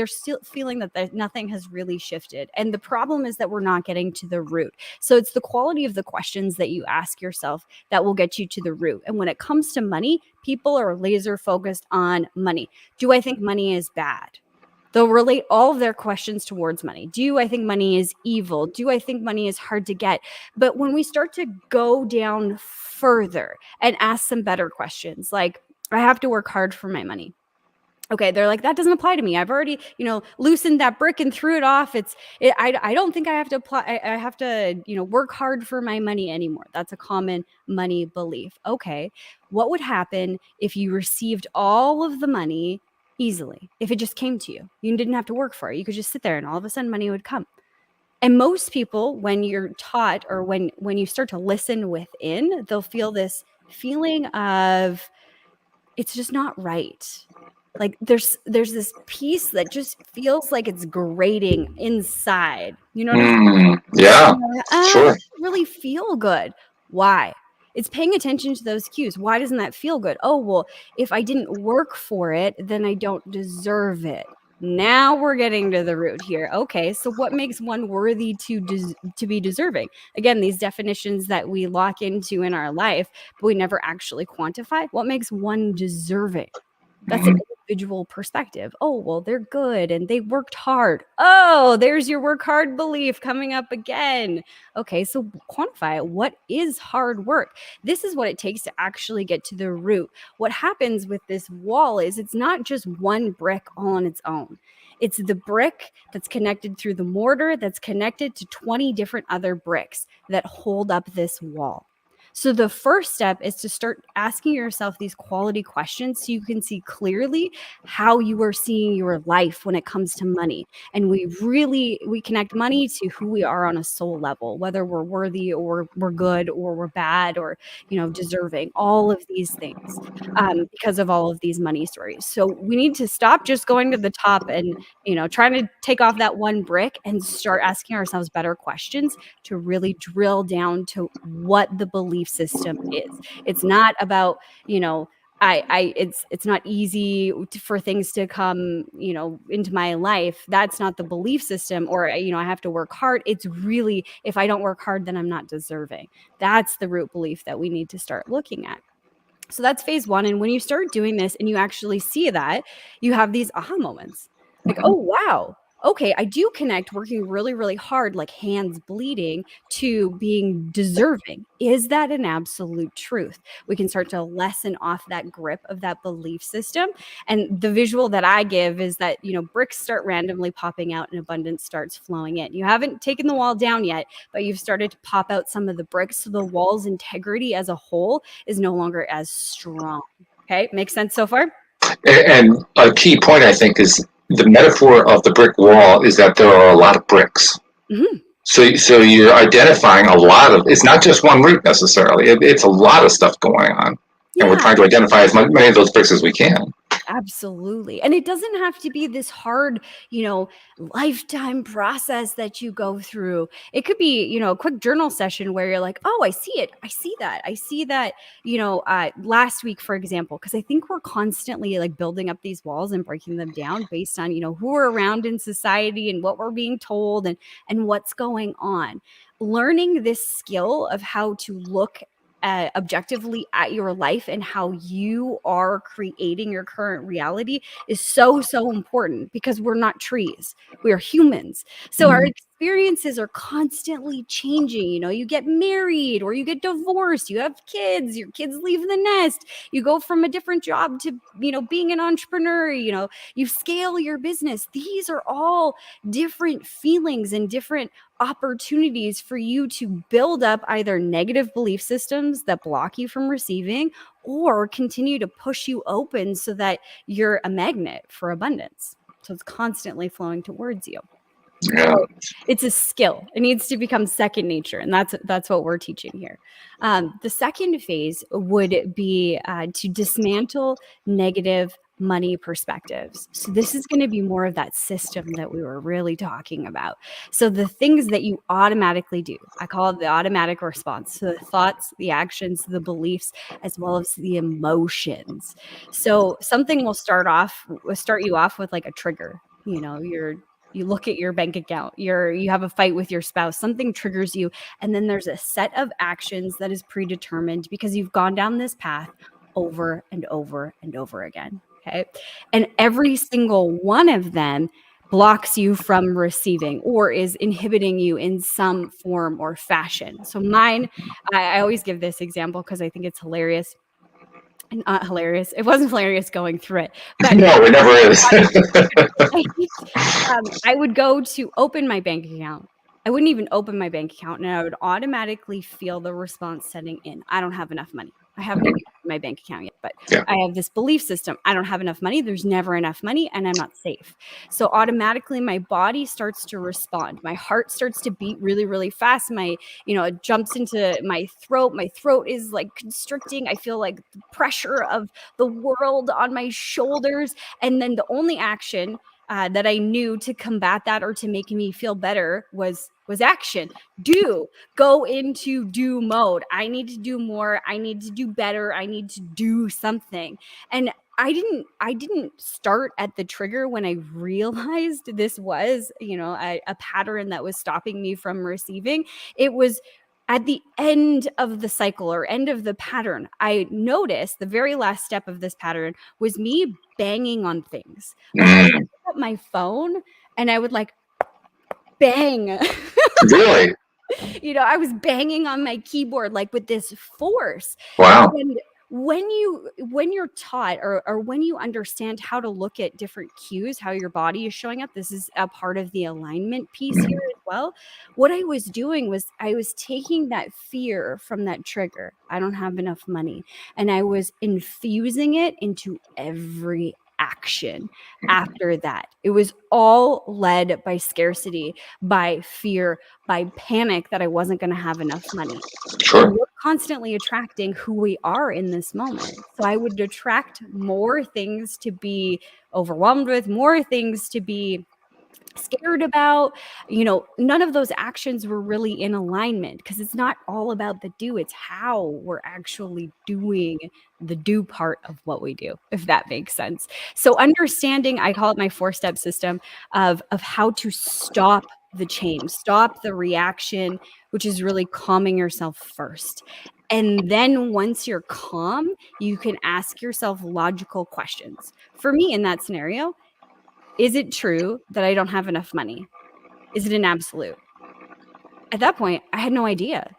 feeling that nothing has really shifted. And the problem is that we're not getting to the root. So it's the quality of the questions that you ask yourself that will get you to the root. And when it comes to money, people are laser focused on money. Do I think money is bad? They'll relate all of their questions towards money. Do I think money is evil? Do I think money is hard to get? But when we start to go down further and ask some better questions, like, I have to work hard for my money. Okay, they're like, that doesn't apply to me. I've already, loosened that brick and threw it off. I don't think I have to apply. I have to, work hard for my money anymore. That's a common money belief. Okay, what would happen if you received all of the money easily? If it just came to you, you didn't have to work for it. You could just sit there and all of a sudden money would come. And most people, when you're taught or when you start to listen within, they'll feel this feeling of it's just not right. Like there's this piece that just feels like it's grating inside. You know what I mean? Yeah, sure. It doesn't really feel good. Why? It's paying attention to those cues. Why doesn't that feel good? Oh, well, if I didn't work for it, then I don't deserve it. Now we're getting to the root here. Okay, so what makes one worthy to be deserving? Again, these definitions that we lock into in our life, but we never actually quantify. What makes one deserving? That's an individual perspective. Oh, well, they're good and they worked hard. Oh, there's your work hard belief coming up again. Okay, so quantify it. What is hard work? This is what it takes to actually get to the root. What happens with this wall is it's not just one brick all on its own. It's the brick that's connected through the mortar that's connected to 20 different other bricks that hold up this wall. So the first step is to start asking yourself these quality questions so you can see clearly how you are seeing your life when it comes to money. And we connect money to who we are on a soul level, whether we're worthy or we're good or we're bad or, deserving, all of these things, because of all of these money stories. So we need to stop just going to the top and, trying to take off that one brick and start asking ourselves better questions to really drill down to what the belief system is. It's not about, it's not easy for things to come, into my life. That's not the belief system, or, I have to work hard. It's really, if I don't work hard, then I'm not deserving. That's the root belief that we need to start looking at. So that's phase 1. And when you start doing this and you actually see that, you have these aha moments like, oh, wow. Okay, I do connect working really, really hard, like hands bleeding, to being deserving. Is that an absolute truth? We can start to lessen off that grip of that belief system. And the visual that I give is that, bricks start randomly popping out and abundance starts flowing in. You haven't taken the wall down yet, but you've started to pop out some of the bricks. So the wall's integrity as a whole is no longer as strong. Okay, makes sense so far? And a key point, I think, is the metaphor of the brick wall is that there are a lot of bricks. Mm-hmm. So you're identifying a lot of, it's not just one root necessarily. It's a lot of stuff going on. And we're trying to identify as many of those bricks as we can. Absolutely. And it doesn't have to be this hard, lifetime process that you go through. It could be, a quick journal session where you're like, oh, I see it. I see that. I see that, last week, for example, because I think we're constantly like building up these walls and breaking them down based on, who we're around in society and what we're being told and what's going on. Learning this skill of how to look objectively at your life and how you are creating your current reality is so important, because we're not trees, we are humans. So our experiences are constantly changing. You get married or you get divorced, you have kids, your kids leave the nest, you go from a different job to being an entrepreneur, you scale your business. These are all different feelings and different opportunities for you to build up either negative belief systems that block you from receiving, or continue to push you open so that you're a magnet for abundance. So it's constantly flowing towards you. Yeah. So it's a skill. It needs to become second nature, and that's what we're teaching here. The second phase would be to dismantle negative money perspectives. So this is going to be more of that system that we were really talking about. So the things that you automatically do, I call it the automatic response. So the thoughts, the actions, the beliefs, as well as the emotions. So something will start you off with like a trigger. You look at your bank account, you have a fight with your spouse, something triggers you, and then there's a set of actions that is predetermined because you've gone down this path over and over and over again. Okay. And every single one of them blocks you from receiving or is inhibiting you in some form or fashion. So mine, I always give this example because I think it's hilarious. Not hilarious. It wasn't hilarious going through it, but no, it never is. I would go to open my bank account. I wouldn't even open my bank account, and I would automatically feel the response setting in. I don't have enough money. I haven't even opened my bank account yet, but I have this belief system. I don't have enough money. There's never enough money, and I'm not safe. So automatically my body starts to respond. My heart starts to beat really, really fast. It jumps into my throat. My throat is like constricting. I feel like the pressure of the world on my shoulders. And then the only action that I knew to combat that or to make me feel better was action. Go into do mode. I need to do more. I need to do better. I need to do something. And I didn't start at the trigger when I realized this was, a pattern that was stopping me from receiving. It was at the end of the cycle or end of the pattern. I noticed the very last step of this pattern was me banging on things. Like I would pick up my phone and I would like bang. Really? I was banging on my keyboard like with this force. Wow. And when you're taught or when you understand how to look at different cues, how your body is showing up, this is a part of the alignment piece here as well. What I was doing was I was taking that fear from that trigger, I don't have enough money, and I was infusing it into every action after that. It was all led by scarcity, by fear, by panic that I wasn't going to have enough money. Sure. We're constantly attracting who we are in this moment. So I would attract more things to be overwhelmed with, more things to be scared about. None of those actions were really in alignment because it's not all about the do, it's how we're actually doing the do part of what we do, if that makes sense. So understanding, I call it my 4-step system of how to stop the change, stop the reaction, which is really calming yourself first. And then once you're calm, you can ask yourself logical questions. For me in that scenario, is it true that I don't have enough money? Is it an absolute? At that point, I had no idea.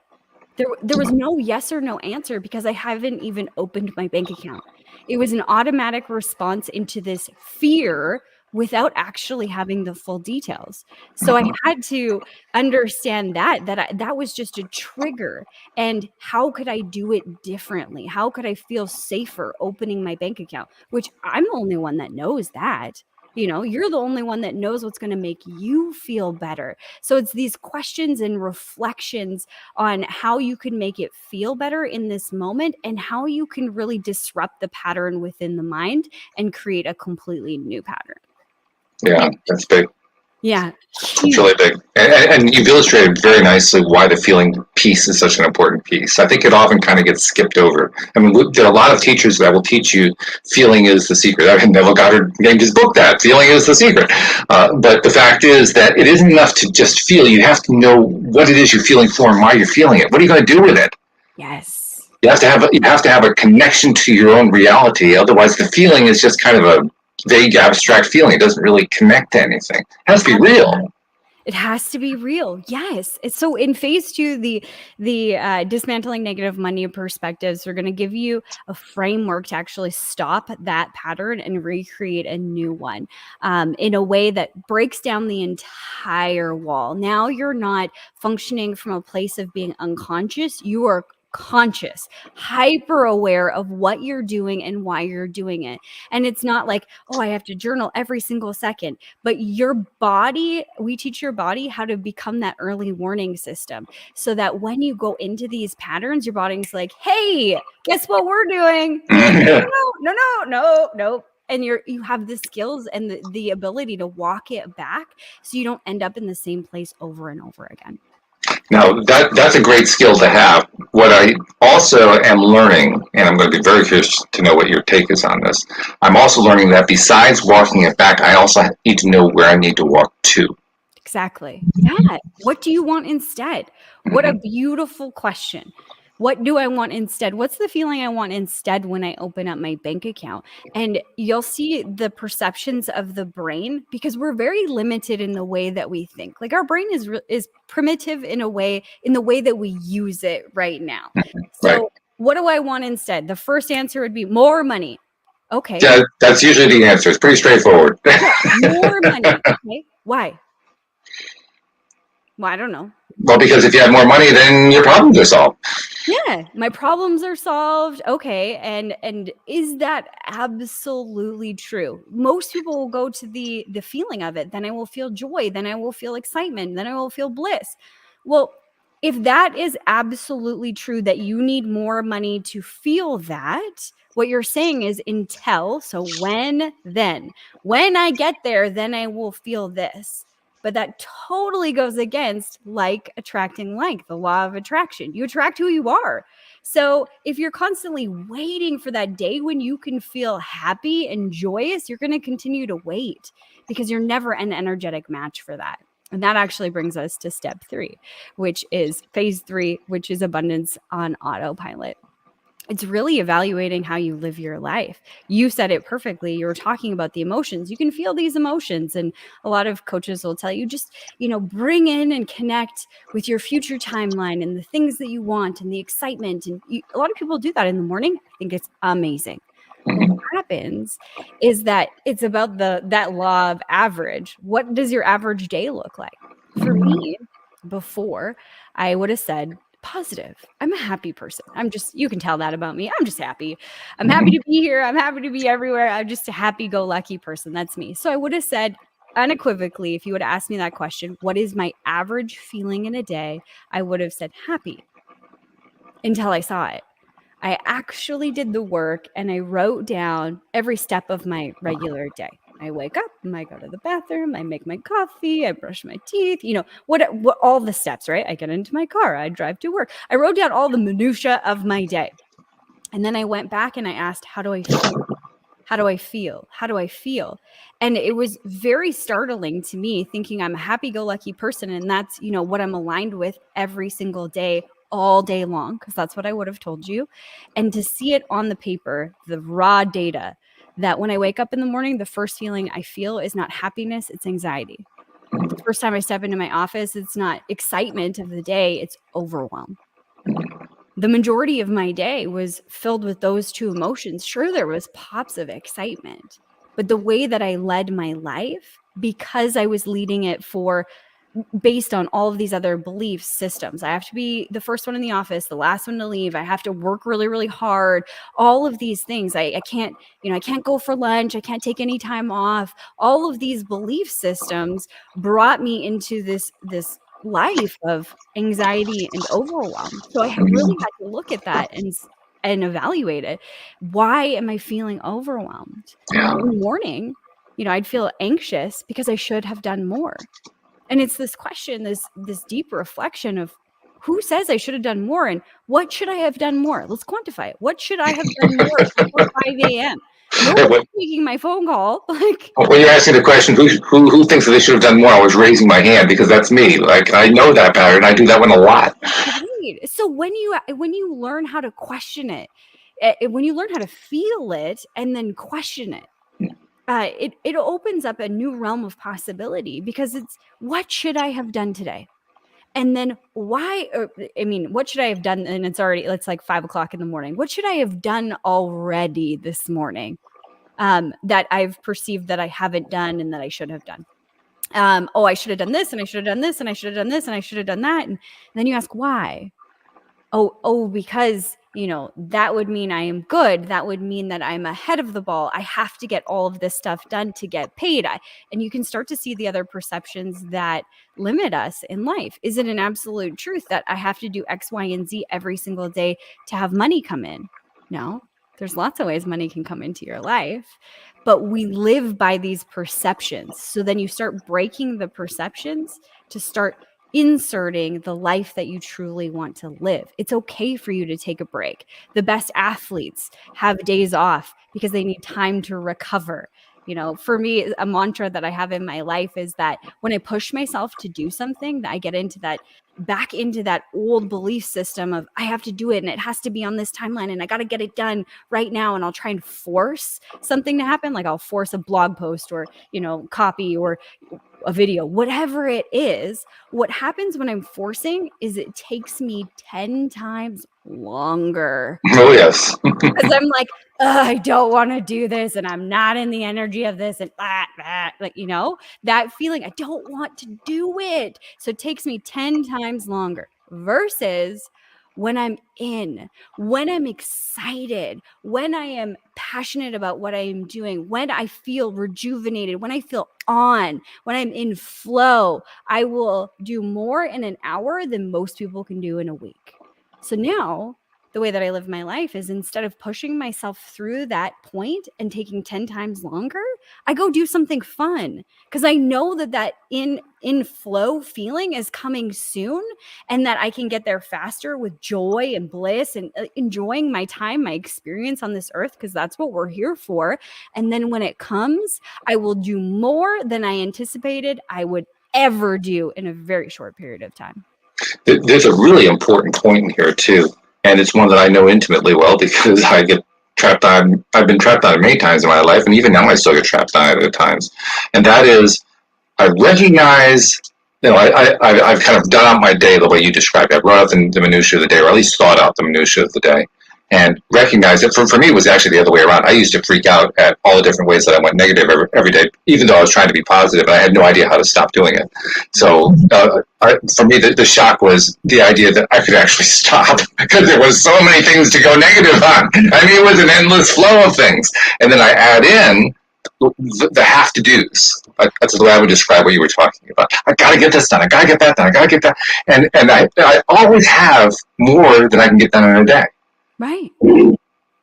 There was no yes or no answer because I haven't even opened my bank account. It was an automatic response into this fear without actually having the full details. So I had to understand that was just a trigger. And how could I do it differently? How could I feel safer opening my bank account? Which I'm the only one that knows that. You're the only one that knows what's going to make you feel better. So it's these questions and reflections on how you can make it feel better in this moment and how you can really disrupt the pattern within the mind and create a completely new pattern. Yeah, that's big. Yeah. It's really big. And you've illustrated very nicely why the feeling piece is such an important piece. I think it often kind of gets skipped over. I mean, there are a lot of teachers that will teach you feeling is the secret. I mean, Neville Goddard named his book that, Feeling is the Secret. But the fact is that it isn't enough to just feel. You have to know what it is you're feeling for and why you're feeling it. What are you going to do with it? Yes. You have to have a connection to your own reality. Otherwise, the feeling is just kind of a vague, abstract feeling. It doesn't really connect to anything. It has to be real. It has to be real. Yes. So in phase 2, the dismantling negative money perspectives are going to give you a framework to actually stop that pattern and recreate a new one in a way that breaks down the entire wall. Now you're not functioning from a place of being unconscious. You are conscious, hyper aware of what you're doing and why you're doing it. And it's not like, oh, I have to journal every single second, but your body, we teach your body how to become that early warning system so that when you go into these patterns, your body's like, hey, guess what we're doing? You're like, no. And you have the skills and the ability to walk it back so you don't end up in the same place over and over again. Now, that's a great skill to have. What I also am learning, and I'm going to be very curious to know what your take is on this, I'm also learning that besides walking it back, I also need to know where I need to walk to. Exactly. Yeah. What do you want instead? What a beautiful question. What do I want instead? What's the feeling I want instead when I open up my bank account? And you'll see the perceptions of the brain because we're very limited in the way that we think. Like our brain is primitive in the way that we use it right now. So Right. What do I want instead? The first answer would be more money. Okay. Yeah, that's usually the answer. It's pretty straightforward. More money. Okay. Why? Well, I don't know. Well, because if you have more money, then your problems are solved. Yeah, my problems are solved. Okay. And is that absolutely true? Most people will go to the feeling of it. Then I will feel joy. Then I will feel excitement. Then I will feel bliss. Well, if that is absolutely true that you need more money to feel that, what you're saying is until, so when I get there, then I will feel this. But that totally goes against like attracting like, the law of attraction. You attract who you are. So if you're constantly waiting for that day when you can feel happy and joyous, you're going to continue to wait because you're never an energetic match for that. And that actually brings us to step 3, which is phase 3, which is abundance on autopilot. It's really evaluating how you live your life. You said it perfectly. You were talking about the emotions. You can feel these emotions. And a lot of coaches will tell you just, bring in and connect with your future timeline and the things that you want and the excitement. And a lot of people do that in the morning. I think it's amazing. What happens is that it's about that law of average. What does your average day look like? For me, before, I would have said, positive. I'm a happy person. You can tell that about me. I'm just happy. I'm happy to be here. I'm happy to be everywhere. I'm just a happy-go-lucky person. That's me. So I would have said unequivocally, if you would have asked me that question, what is my average feeling in a day? I would have said happy until I saw it. I actually did the work and I wrote down every step of my regular day. I wake up, I go to the bathroom, I make my coffee, I brush my teeth, what all the steps, right? I get into my car, I drive to work. I wrote down all the minutia of my day. And then I went back and I asked, how do I feel? How do I feel? How do I feel? And it was very startling to me thinking I'm a happy-go-lucky person. And that's, what I'm aligned with every single day, all day long, because that's what I would have told you. And to see it on the paper, the raw data, that when I wake up in the morning, the first feeling I feel is not happiness, it's anxiety. The first time I step into my office, it's not excitement of the day, it's overwhelm. The majority of my day was filled with those two emotions. Sure, there was pops of excitement, but the way that I led my life, because I was leading it for based on all of these other belief systems. I have to be the first one in the office, the last one to leave. I have to work really, really hard. All of these things. I can't, I can't go for lunch. I can't take any time off. All of these belief systems brought me into this life of anxiety and overwhelm. So I really had to look at that and evaluate it. Why am I feeling overwhelmed? In the morning, I'd feel anxious because I should have done more. And it's this question, this deep reflection of who says I should have done more and what should I have done more? Let's quantify it. What should I have done more before 5 a.m.? Nobody's taking my phone call. When you're asking the question, who thinks that they should have done more? I was raising my hand because that's me. Like, I know that pattern. I do that one a lot. Right. So when you learn how to question it, when you learn how to feel it and then question it, it opens up a new realm of possibility, because it's what should I have done today? And then what should I have done? And it's like 5 o'clock in the morning. What should I have done already this morning that I've perceived that I haven't done and that I should have done? I should have done this, and I should have done this, and I should have done this, and I should have done that. And then you ask why? Because that would mean I am good. That would mean that I'm ahead of the ball. I have to get all of this stuff done to get paid. And you can start to see the other perceptions that limit us in life. Is it an absolute truth that I have to do X, Y, and Z every single day to have money come in? No, there's lots of ways money can come into your life, but we live by these perceptions. So then you start breaking the perceptions to start inserting the life that you truly want to live. It's okay for you to take a break. The best athletes have days off because they need time to recover. For me, a mantra that I have in my life is that when I push myself to do something, that I get back into that old belief system of I have to do it and it has to be on this timeline and I got to get it done right now. And I'll try and force something to happen. Like I'll force a blog post or, copy or a video, whatever it is. What happens when I'm forcing is it takes me 10 times longer. Oh, yes. Because I'm like, I don't want to do this and I'm not in the energy of this and that feeling, I don't want to do it. So it takes me 10 times longer versus when I'm excited, when I am passionate about what I am doing, when I feel rejuvenated, when I feel on, when I'm in flow, I will do more in an hour than most people can do in a week. So now the way that I live my life is instead of pushing myself through that point and taking 10 times longer, I go do something fun because I know that in flow feeling is coming soon and that I can get there faster with joy and bliss and enjoying my time, my experience on this earth, because that's what we're here for. And then when it comes, I will do more than I anticipated I would ever do in a very short period of time. There's a really important point in here too. And it's one that I know intimately well because I get trapped on. I've been trapped on it many times in my life, and even now I still get trapped on it at times. And that is, I recognize, I've kind of done out my day the way you described it. I wrote out the minutiae of the day, or at least thought out the minutiae of the day, and recognized it. For me, it was actually the other way around. I used to freak out at all the different ways that I went negative every day, even though I was trying to be positive, and I had no idea how to stop doing it. So for me, the shock was the idea that I could actually stop because there was so many things to go negative on. I mean, it was an endless flow of things. And then I add in the have-to-dos. That's the way I would describe what you were talking about. I got to get this done. I got to get that done. I got to get that. And I always have more than I can get done in a day. Right.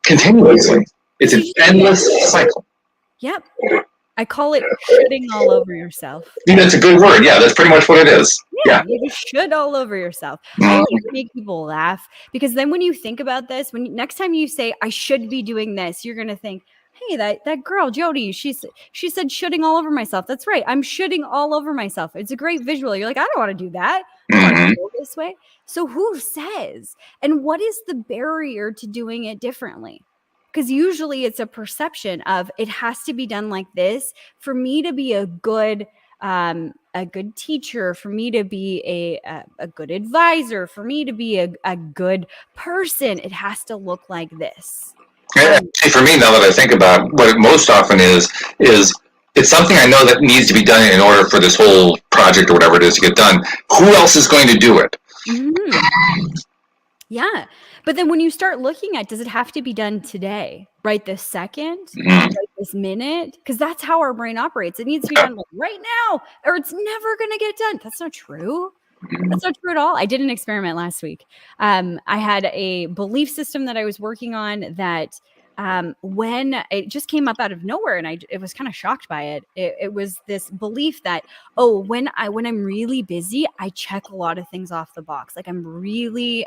Continuously. It's an endless cycle. Yep. I call it shitting all over yourself. Yeah, that's a good word. Yeah, that's pretty much what it is. Yeah. You just shit all over yourself. I like to make people laugh because then when you think about this, next time you say, I should be doing this, you're going to think, hey, that girl, Jody, she said shitting all over myself. That's right. I'm shitting all over myself. It's a great visual. You're like, I don't want to do that. I don't want to go this way. So who says? And what is the barrier to doing it differently? Because usually it's a perception of it has to be done like this for me to be a good teacher, for me to be a good advisor, for me to be a good person. It has to look like this. For me, now that I think about what it most often is it's something I know that needs to be done in order for this whole project or whatever it is to get done. Who else is going to do it? Mm-hmm. Yeah. But then when you start looking at, does it have to be done today, right this second, right this minute? Because that's how our brain operates. It needs to be done like right now, or it's never going to get done. That's not true. That's not true at all. I did an experiment last week. I had a belief system that I was working on that when it just came up out of nowhere, and I was kind of shocked by it. It was this belief that, oh, when I'm really busy, I check a lot of things off the box. Like I'm really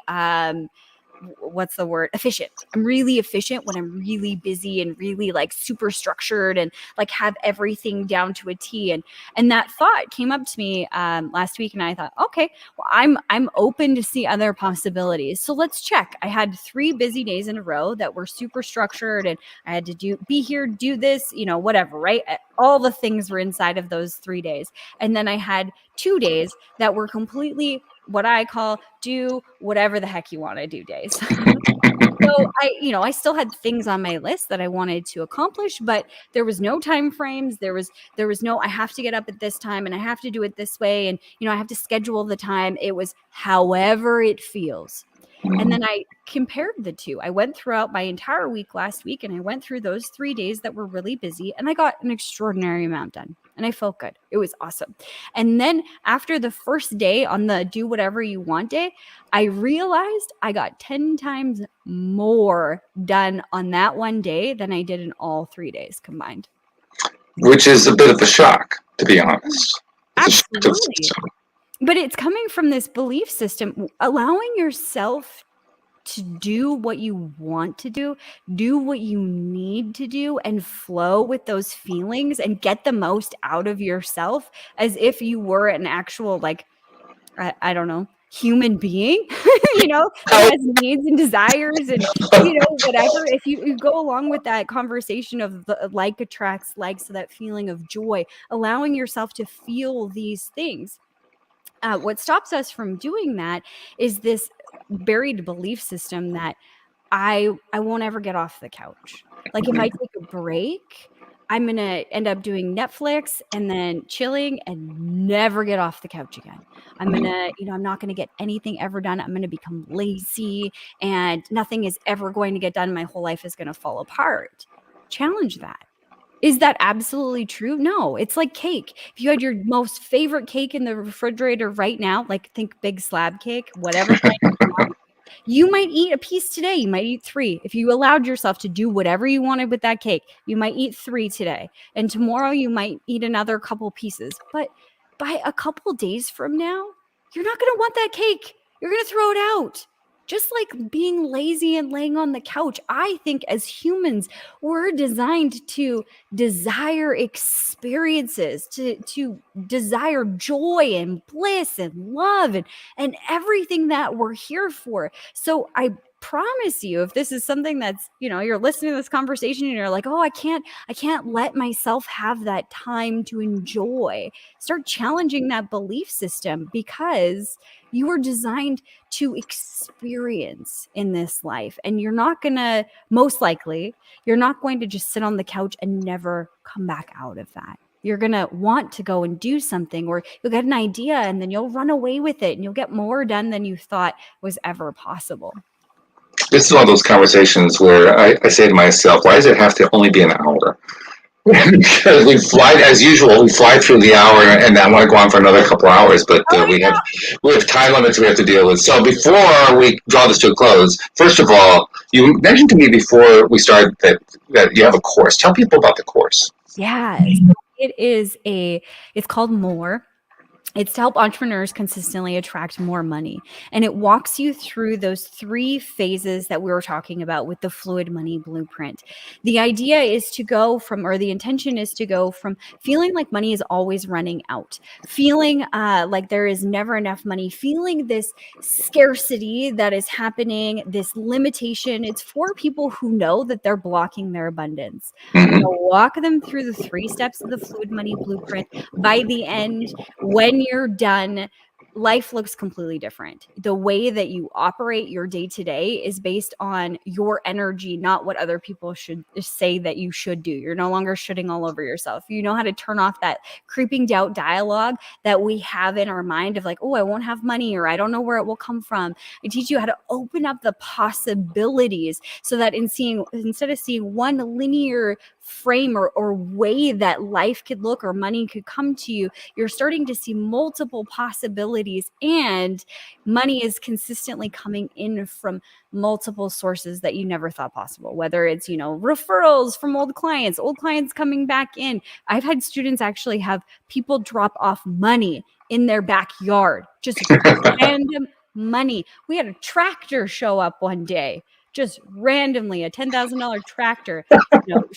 what's the word? Efficient. I'm really efficient when I'm really busy and really like super structured and like have everything down to a T. And that thought came up to me last week, and I thought, okay, well, I'm open to see other possibilities. So let's check. I had 3 busy days in a row that were super structured, and I had to be here, do this, whatever, right? All the things were inside of those 3 days. And then I had 2 days that were completely what I call do whatever the heck you want to do days. So I still had things on my list that I wanted to accomplish, but there was no time frames. There was no, I have to get up at this time and I have to do it this way. And, I have to schedule the time. It was however it feels. And then I compared the two. I went throughout my entire week last week, and I went through those 3 days that were really busy, and I got an extraordinary amount done, and I felt good. It was awesome. And then after the first day on the do whatever you want day, I realized I got 10 times more done on that one day than I did in all 3 days combined. Which is a bit of a shock, to be honest. Absolutely. But it's coming from this belief system, allowing yourself to do what you want to do what you need to do, and flow with those feelings and get the most out of yourself as if you were an actual, like, I don't know, human being, that has needs and desires and, whatever. If you go along with that conversation of the like attracts like, so that feeling of joy, allowing yourself to feel these things. What stops us from doing that is this buried belief system that I won't ever get off the couch. Like if I take a break, I'm going to end up doing Netflix and then chilling and never get off the couch again. I'm going to, I'm not going to get anything ever done. I'm going to become lazy and nothing is ever going to get done. My whole life is going to fall apart. Challenge that. Is that absolutely true? No, it's like cake. If you had your most favorite cake in the refrigerator right now, like think big slab cake, whatever kind you want, you might eat a piece today. You might eat 3. If you allowed yourself to do whatever you wanted with that cake, you might eat 3 today. And tomorrow you might eat another couple pieces. But by a couple days from now, you're not going to want that cake. You're going to throw it out. Just like being lazy and laying on the couch, I think as humans, we're designed to desire experiences, to desire joy and bliss and love and everything that we're here for. So I promise you, if this is something that's, you're listening to this conversation and you're like, oh, I can't let myself have that time to enjoy, start challenging that belief system, because you were designed to experience in this life. And you're not going to, most likely, you're not going to just sit on the couch and never come back out of that. You're going to want to go and do something, or you'll get an idea and then you'll run away with it and you'll get more done than you thought was ever possible. This is one of those conversations where I say to myself, why does it have to only be an hour? Because we fly, as usual, we fly through the hour, and I want to go on for another couple hours, but we have time limits we have to deal with. So before we draw this to a close, first of all, you mentioned to me before we started that you have a course. Tell people about the course. Yeah, it's called More. It's to help entrepreneurs consistently attract more money. And it walks you through those 3 phases that we were talking about with the fluid money blueprint. The idea is to go from, or the intention is to go from feeling like money is always running out, feeling like there is never enough money, feeling this scarcity that is happening, this limitation. It's for people who know that they're blocking their abundance. I'm going to walk them through the 3 steps of the fluid money blueprint. By the end, when you're done, life looks completely different. The way that you operate your day to day is based on your energy, not what other people should say that you should do. You're no longer shitting all over yourself. You know how to turn off that creeping doubt dialogue that we have in our mind of like, oh, I won't have money, or I don't know where it will come from. I teach you how to open up the possibilities so that instead of seeing one linear frame or way that life could look or money could come to you, you're starting to see multiple possibilities, and money is consistently coming in from multiple sources that you never thought possible, whether it's, referrals from old clients coming back in. I've had students actually have people drop off money in their backyard, just random money. We had a tractor show up one day, just randomly, a $10,000 tractor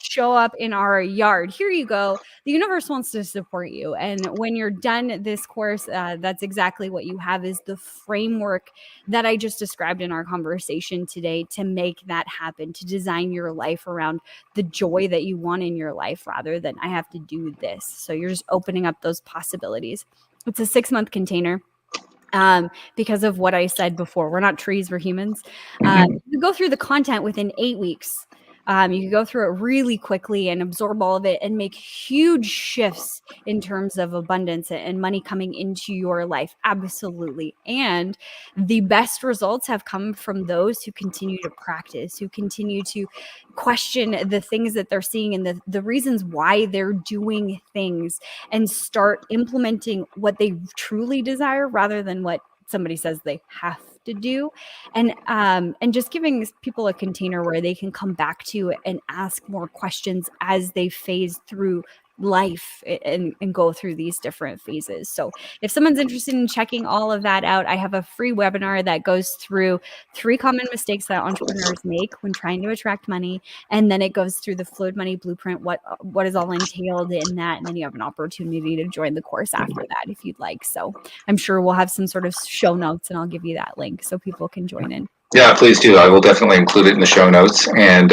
show up in our yard. Here you go. The universe wants to support you. And when you're done this course, that's exactly what you have, is the framework that I just described in our conversation today to make that happen, to design your life around the joy that you want in your life rather than I have to do this. So you're just opening up those possibilities. It's a 6-month container. Because of what I said before, we're not trees, we're humans. You go through the content within 8 weeks. You can go through it really quickly and absorb all of it and make huge shifts in terms of abundance and money coming into your life. Absolutely. And the best results have come from those who continue to practice, who continue to question the things that they're seeing and the reasons why they're doing things, and start implementing what they truly desire rather than what somebody says they have to do, and just giving people a container where they can come back to and ask more questions as they phase through life and go through these different phases. So if someone's interested in checking all of that out, I have a free webinar that goes through 3 common mistakes that entrepreneurs make when trying to attract money. And then it goes through the Fluid Money Blueprint, what is all entailed in that. And then you have an opportunity to join the course after that if you'd like. So I'm sure we'll have some sort of show notes and I'll give you that link so people can join in. Yeah, please do. I will definitely include it in the show notes. And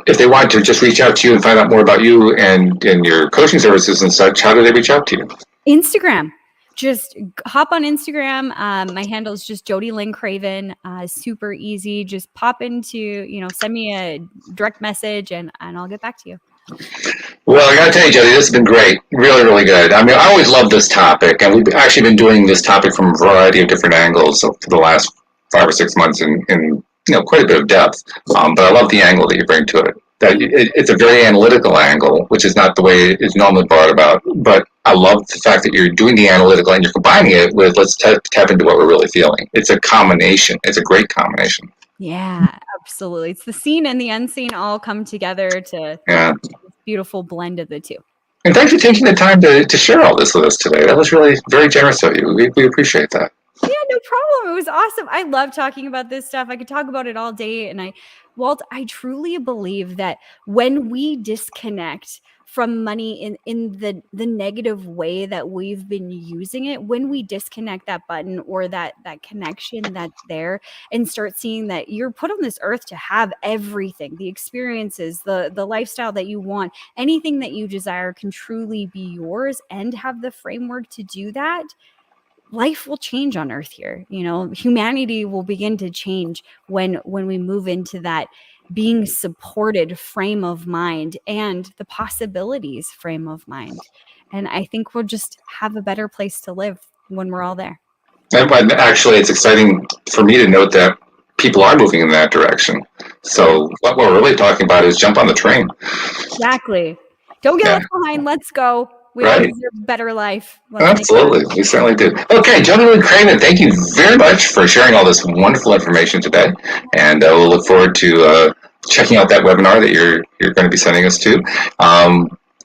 if they want to just reach out to you and find out more about you and your coaching services and such, how do they reach out to you? Instagram. Just hop on Instagram. My handle is just Jodielynn Craven. Super easy. Just pop into, send me a direct message and I'll get back to you. Well, I got to tell you, Jody, this has been great. Really, really good. I mean, I always love this topic, and we've actually been doing this topic from a variety of different angles for the last 5 or 6 months in quite a bit of depth. But I love the angle that you bring to it. That it's a very analytical angle, which is not the way it's normally brought about. But I love the fact that you're doing the analytical and you're combining it with let's tap into what we're really feeling. It's a combination. It's a great combination. Yeah, absolutely. It's the seen and the unseen all come together to this beautiful blend of the two. And thanks for taking the time to share all this with us today. That was really very generous of you. We appreciate that. Yeah, no problem. It was awesome. I love talking about this stuff. I could talk about it all day. And Walt, I truly believe that when we disconnect from money in the negative way that we've been using it, when we disconnect that button or that connection that's there and start seeing that you're put on this earth to have everything, the experiences, the lifestyle that you want, anything that you desire can truly be yours, and have the framework to do that, life will change on earth here. Humanity will begin to change when we move into that being supported frame of mind and the possibilities frame of mind. And I think we'll just have a better place to live when we're all there. And actually, it's exciting for me to note that people are moving in that direction. So what we're really talking about is jump on the train. Exactly. Don't get left behind. Let's go. We all deserve a better life. Absolutely. We certainly do. Okay, Jodielynn Craven, thank you very much for sharing all this wonderful information today. And we'll look forward to checking out that webinar that you're going to be sending us to.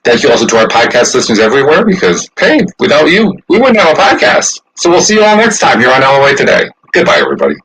Thank you also to our podcast listeners everywhere, because, hey, without you, we wouldn't have a podcast. So we'll see you all next time here on LOA Today. Goodbye, everybody.